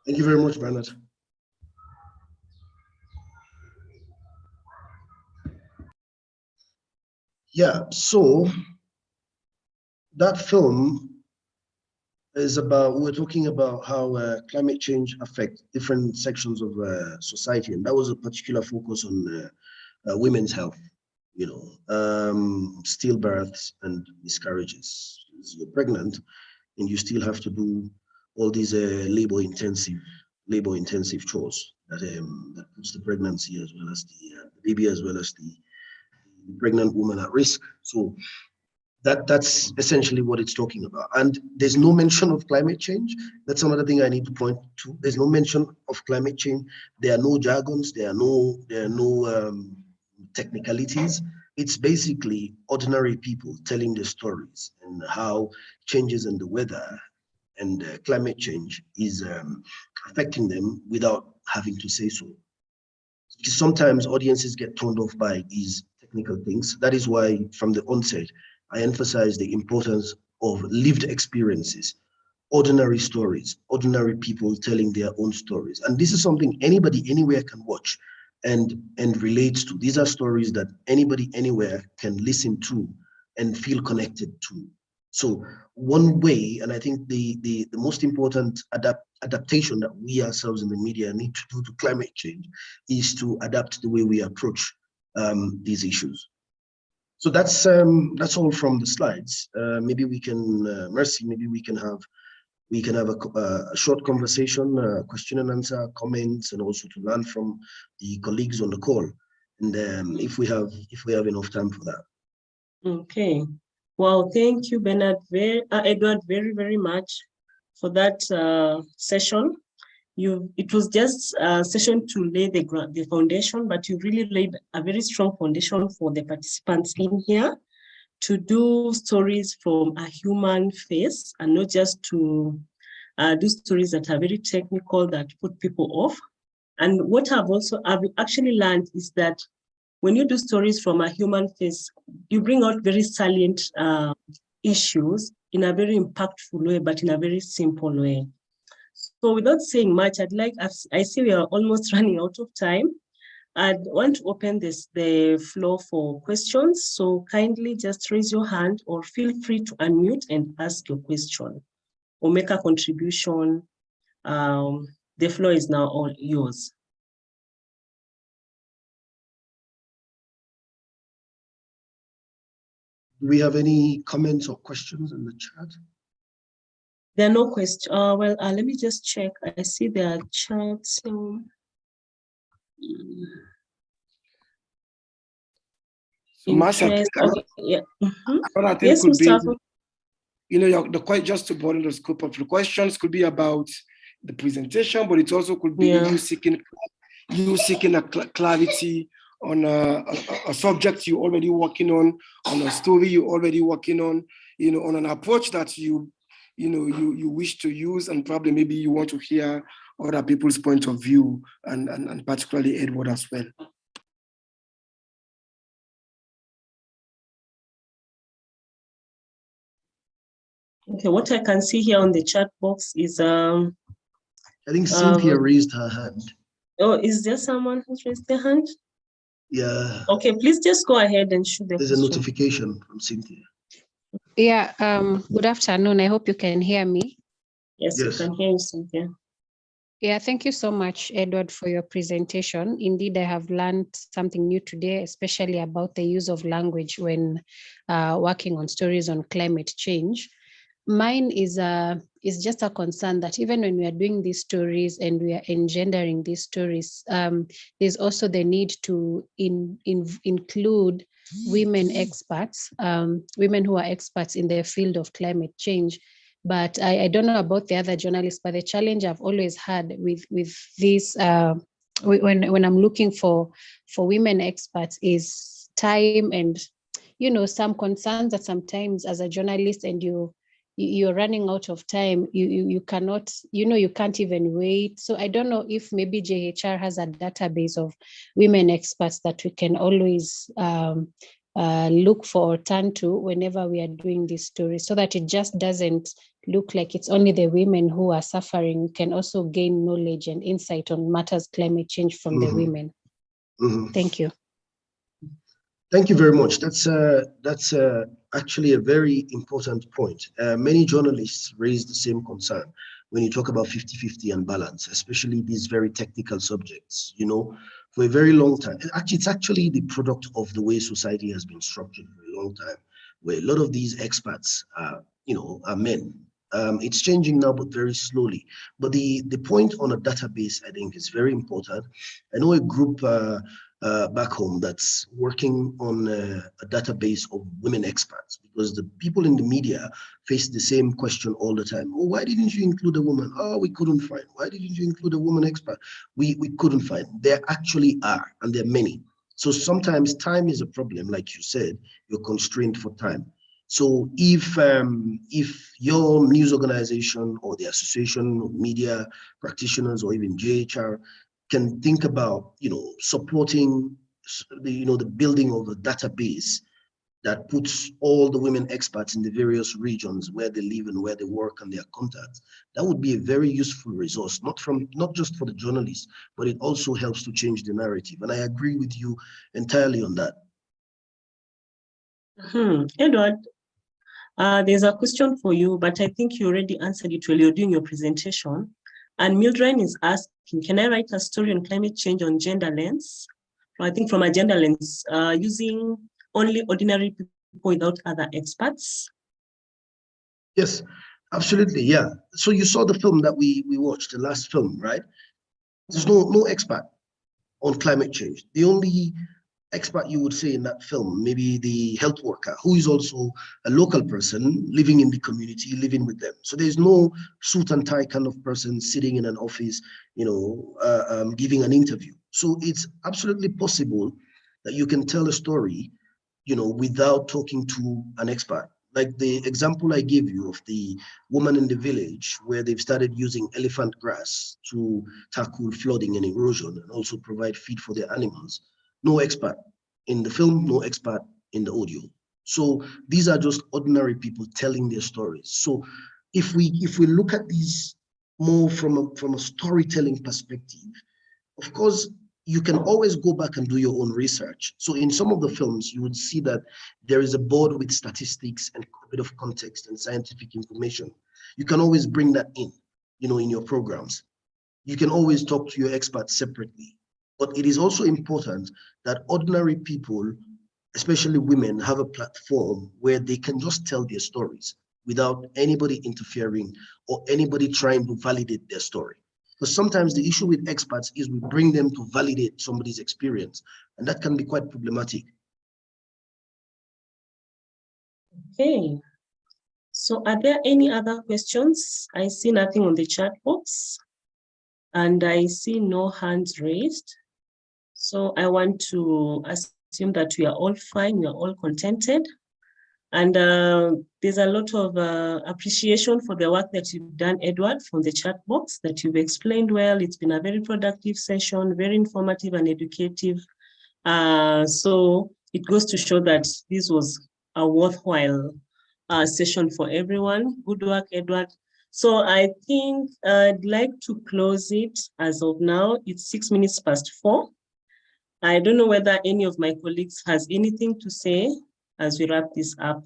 [SPEAKER 12] Thank you very much, Bernard. Yeah, so that film is about, we're talking about how climate change affects different sections of society. And that was a particular focus on women's health, you know, stillbirths and miscarriages. So you're pregnant and you still have to do all these labor intensive chores that puts the pregnancy as well as the baby as well as the pregnant woman at risk. So that's essentially what it's talking about. And there's no mention of climate change. That's another thing I need to point to. There's no mention of climate change. There are no jargons. There are no technicalities. It's basically ordinary people telling their stories and how changes in the weather and climate change is affecting them without having to say so. Sometimes audiences get turned off by these technical things. That is why from the onset, I emphasize the importance of lived experiences, ordinary stories, ordinary people telling their own stories. And this is something anybody anywhere can watch and relate to. These are stories that anybody anywhere can listen to and feel connected to. So one way, and I think the most important adaptation that we ourselves in the media need to do to climate change is to adapt the way we approach these issues. So that's all from the slides. Maybe we can, Mercy, maybe we can have a short conversation, question and answer, comments, and also to learn from the colleagues on the call. And if we have enough time for that.
[SPEAKER 11] Okay. Well, thank you, Bernard, Edward, very, very much for that session. It was just a session to lay the foundation, but you really laid a very strong foundation for the participants in here to do stories from a human face and not just to do stories that are very technical that put people off. And what I've actually learned is that when you do stories from a human face, you bring out very salient issues in a very impactful way, but in a very simple way. So without saying much, I see we are almost running out of time. I'd want to open the floor for questions. So kindly just raise your hand or feel free to unmute and ask your question or make a contribution. The floor is now all yours.
[SPEAKER 12] Do we have any comments or questions in the chat?
[SPEAKER 11] There are no questions. Let me just check. I see there are chats. Interest. Okay. Yeah.
[SPEAKER 9] What I think
[SPEAKER 11] Yes,
[SPEAKER 9] could
[SPEAKER 11] Mustafa.
[SPEAKER 9] be, just to broaden the scope of the questions could be about the presentation, but it also could be you seeking a clarity on a subject you're already working on a story you're already working on, on an approach that you wish to use, and probably maybe you want to hear other people's point of view, and particularly Edward as well.
[SPEAKER 11] Okay, what I can see here on the chat box is
[SPEAKER 12] I think Cynthia raised her hand.
[SPEAKER 11] Oh, is there someone who's raised their hand?
[SPEAKER 12] Yeah.
[SPEAKER 11] Okay, please just go ahead and shoot the
[SPEAKER 12] There's
[SPEAKER 11] question.
[SPEAKER 12] a notification from Cynthia.
[SPEAKER 18] Yeah, good afternoon. I hope you can hear me.
[SPEAKER 11] Yes, we can hear you, Cynthia.
[SPEAKER 18] Yeah, thank you so much, Edward, for your presentation. Indeed, I have learned something new today, especially about the use of language when working on stories on climate change. Mine is just a concern that even when we are doing these stories and we are engendering these stories, there's also the need to include women experts, women who are experts in the field of climate change. But I don't know about the other journalists, but the challenge I've always had with this, when I'm looking for women experts, is time and, some concerns that sometimes as a journalist and you're running out of time, you cannot, you can't even wait. So I don't know if maybe JHR has a database of women experts that we can always look for or turn to whenever we are doing this story, so that it just doesn't look like it's only the women who are suffering. We can also gain knowledge and insight on matters climate change from the women. Thank you.
[SPEAKER 12] Thank you very much. That's actually a very important point. Many journalists raise the same concern when you talk about 50-50 and balance, especially these very technical subjects, for a very long time. It's actually the product of the way society has been structured for a long time, where a lot of these experts are men. It's changing now, but very slowly. But the point on a database, I think, is very important. I know a group back home that's working on a database of women experts, because the people in the media face the same question all the time. Oh, why didn't you include a woman? Oh, we couldn't find. Why didn't you include a woman expert? We couldn't find. There actually are, and there are many. So sometimes time is a problem. Like you said, you're constrained for time. So if your news organization or the Association of Media Practitioners or even JHR can think about, supporting the building of a database that puts all the women experts in the various regions where they live and where they work and their contacts. That would be a very useful resource, not just for the journalists, but it also helps to change the narrative. And I agree with you entirely on that.
[SPEAKER 11] Edward, there's a question for you, but I think you already answered it while you're doing your presentation. And Mildred is asking, can I write a story on climate change on gender lens? I think from a gender lens, using only ordinary people without other experts?
[SPEAKER 12] Yes, absolutely, yeah. So you saw the film that we watched, the last film, right? There's no expert on climate change. The only expert you would say in that film, maybe the health worker, who is also a local person living in the community, living with them. So there's no suit and tie kind of person sitting in an office, giving an interview. So it's absolutely possible that you can tell a story, without talking to an expert. Like the example I gave you of the woman in the village where they've started using elephant grass to tackle flooding and erosion and also provide feed for their animals. No expert in the film, no expert in the audio. So these are just ordinary people telling their stories. So if we look at these more from a storytelling perspective, of course, you can always go back and do your own research. So in some of the films, you would see that there is a board with statistics and a bit of context and scientific information. You can always bring that in, in your programs. You can always talk to your experts separately. But it is also important that ordinary people, especially women, have a platform where they can just tell their stories without anybody interfering or anybody trying to validate their story. Because sometimes the issue with experts is we bring them to validate somebody's experience, and that can be quite problematic.
[SPEAKER 11] Okay. So are there any other questions? I see nothing on the chat box, and I see no hands raised. So I want to assume that we are all fine, we are all contented. And there's a lot of appreciation for the work that you've done, Edward, from the chat box, that you've explained well. It's been a very productive session, very informative and educative. So it goes to show that this was a worthwhile session for everyone. Good work, Edward. So I think I'd like to close it as of now. It's 4:06. I don't know whether any of my colleagues has anything to say as we wrap this up.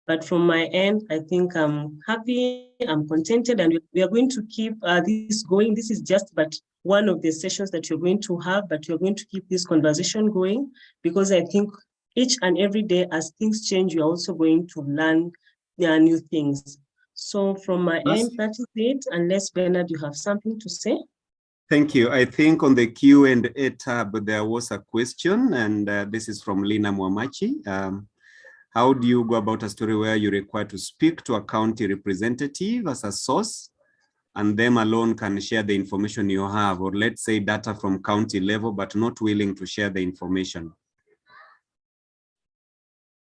[SPEAKER 11] But from my end, I think I'm happy, I'm contented, and we are going to keep this going. This is just but one of the sessions that you're going to have, but you're going to keep this conversation going, because I think each and every day as things change, you're also going to learn new things. So from my end, that is it, unless Bernard, you have something to say.
[SPEAKER 2] Thank you. I think on the Q&A tab, there was a question, and this is from Lina Mwamachi. How do you go about a story where you're required to speak to a county representative as a source, and them alone can share the information you have, or let's say data from county level, but not willing to share the information?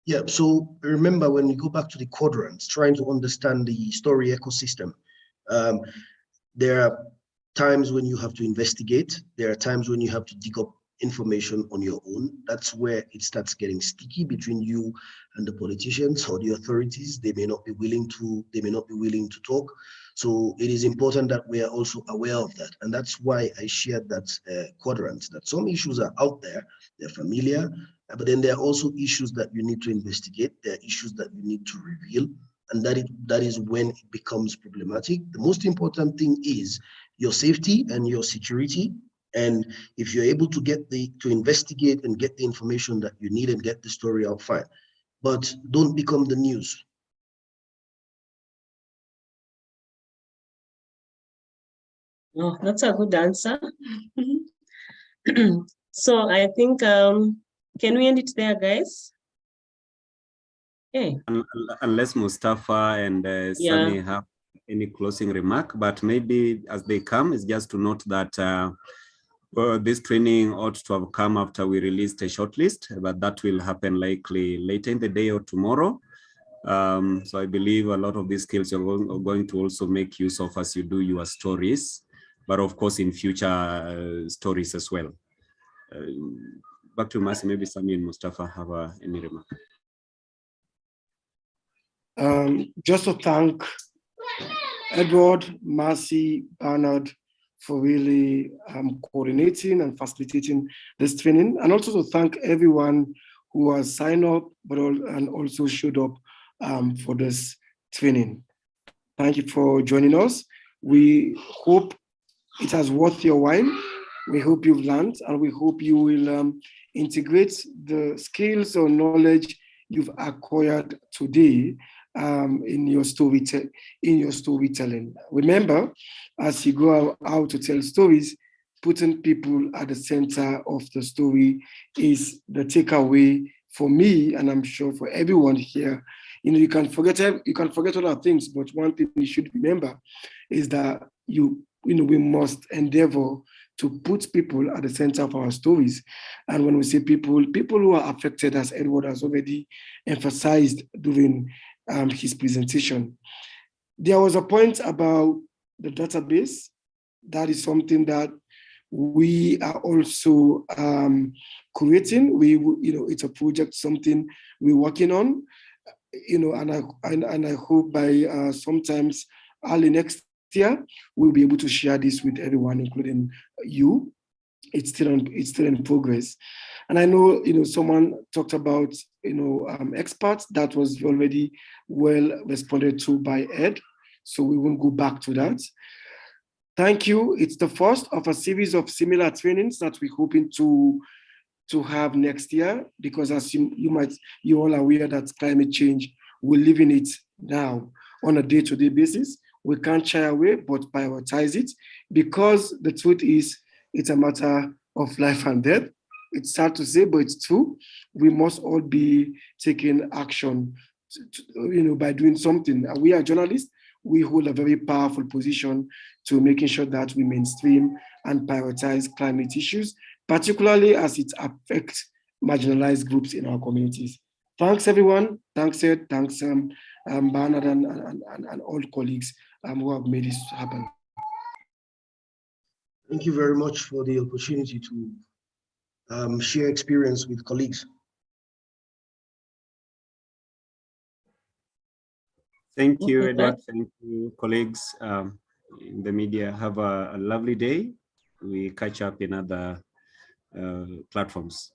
[SPEAKER 12] Yeah, so remember when you go back to the quadrants, trying to understand the story ecosystem, there are times when you have to investigate. There are times when you have to dig up information on your own. That's where it starts getting sticky between you and the politicians or the authorities. They may not be willing to talk. So it is important that we are also aware of that. And that's why I shared that quadrant, that some issues are out there, they're familiar, but then there are also issues that you need to investigate. There are issues that you need to reveal. And that is when it becomes problematic. The most important thing is your safety and your security. And if you're able to to investigate and get the information that you need and get the story out, fine. But don't become the news.
[SPEAKER 11] Oh, that's a good answer. So I think, can we end it there, guys? Okay.
[SPEAKER 2] Unless Mustafa and Sunny have any closing remark, but maybe as they come, it's just to note that this training ought to have come after we released a shortlist, but that will happen likely later in the day or tomorrow. So I believe a lot of these skills you're going to also make use of as you do your stories. but of course in future stories as well. Back to Mercy, maybe Sami and Mustafa have any remark.
[SPEAKER 9] Just to thank Edward, Mercy, Bernard for really coordinating and facilitating this training, and also to thank everyone who has signed up and also showed up for this training. Thank you for joining us. We hope it has worth your while. We hope you've learned, and we hope you will integrate the skills or knowledge you've acquired today in your storytelling. Remember, as you go out to tell stories, putting people at the center of the story is the takeaway for me, and I'm sure for everyone here. You can forget other things, but one thing you should remember is that we must endeavor to put people at the center of our stories. And when we say people who are affected, as Edward has already emphasized during his presentation. There was a point about the database. That is something that we are also creating. It's a project, something we're working on. And I hope by sometimes early next year we'll be able to share this with everyone, including you. It's still in progress. And I know someone talked about experts. That was already well responded to by Ed, so we won't go back to that. Thank you. It's the first of a series of similar trainings that we're hoping to have next year, because as you're all aware that climate change, we're living it now on a day-to-day basis. We can't shy away, but prioritize it, because the truth is it's a matter of life and death. It's sad to say, but it's true. We must all be taking action, by doing something. We are journalists. We hold a very powerful position to making sure that we mainstream and prioritize climate issues, particularly as it affects marginalized groups in our communities. Thanks, everyone. Thanks, Ed. Thanks, Bernard and all colleagues who have made this happen.
[SPEAKER 12] Thank you very much for the opportunity to share experience with colleagues.
[SPEAKER 2] Thank you, Edward. Thank you, colleagues in the media. Have a lovely day. We catch up in other platforms.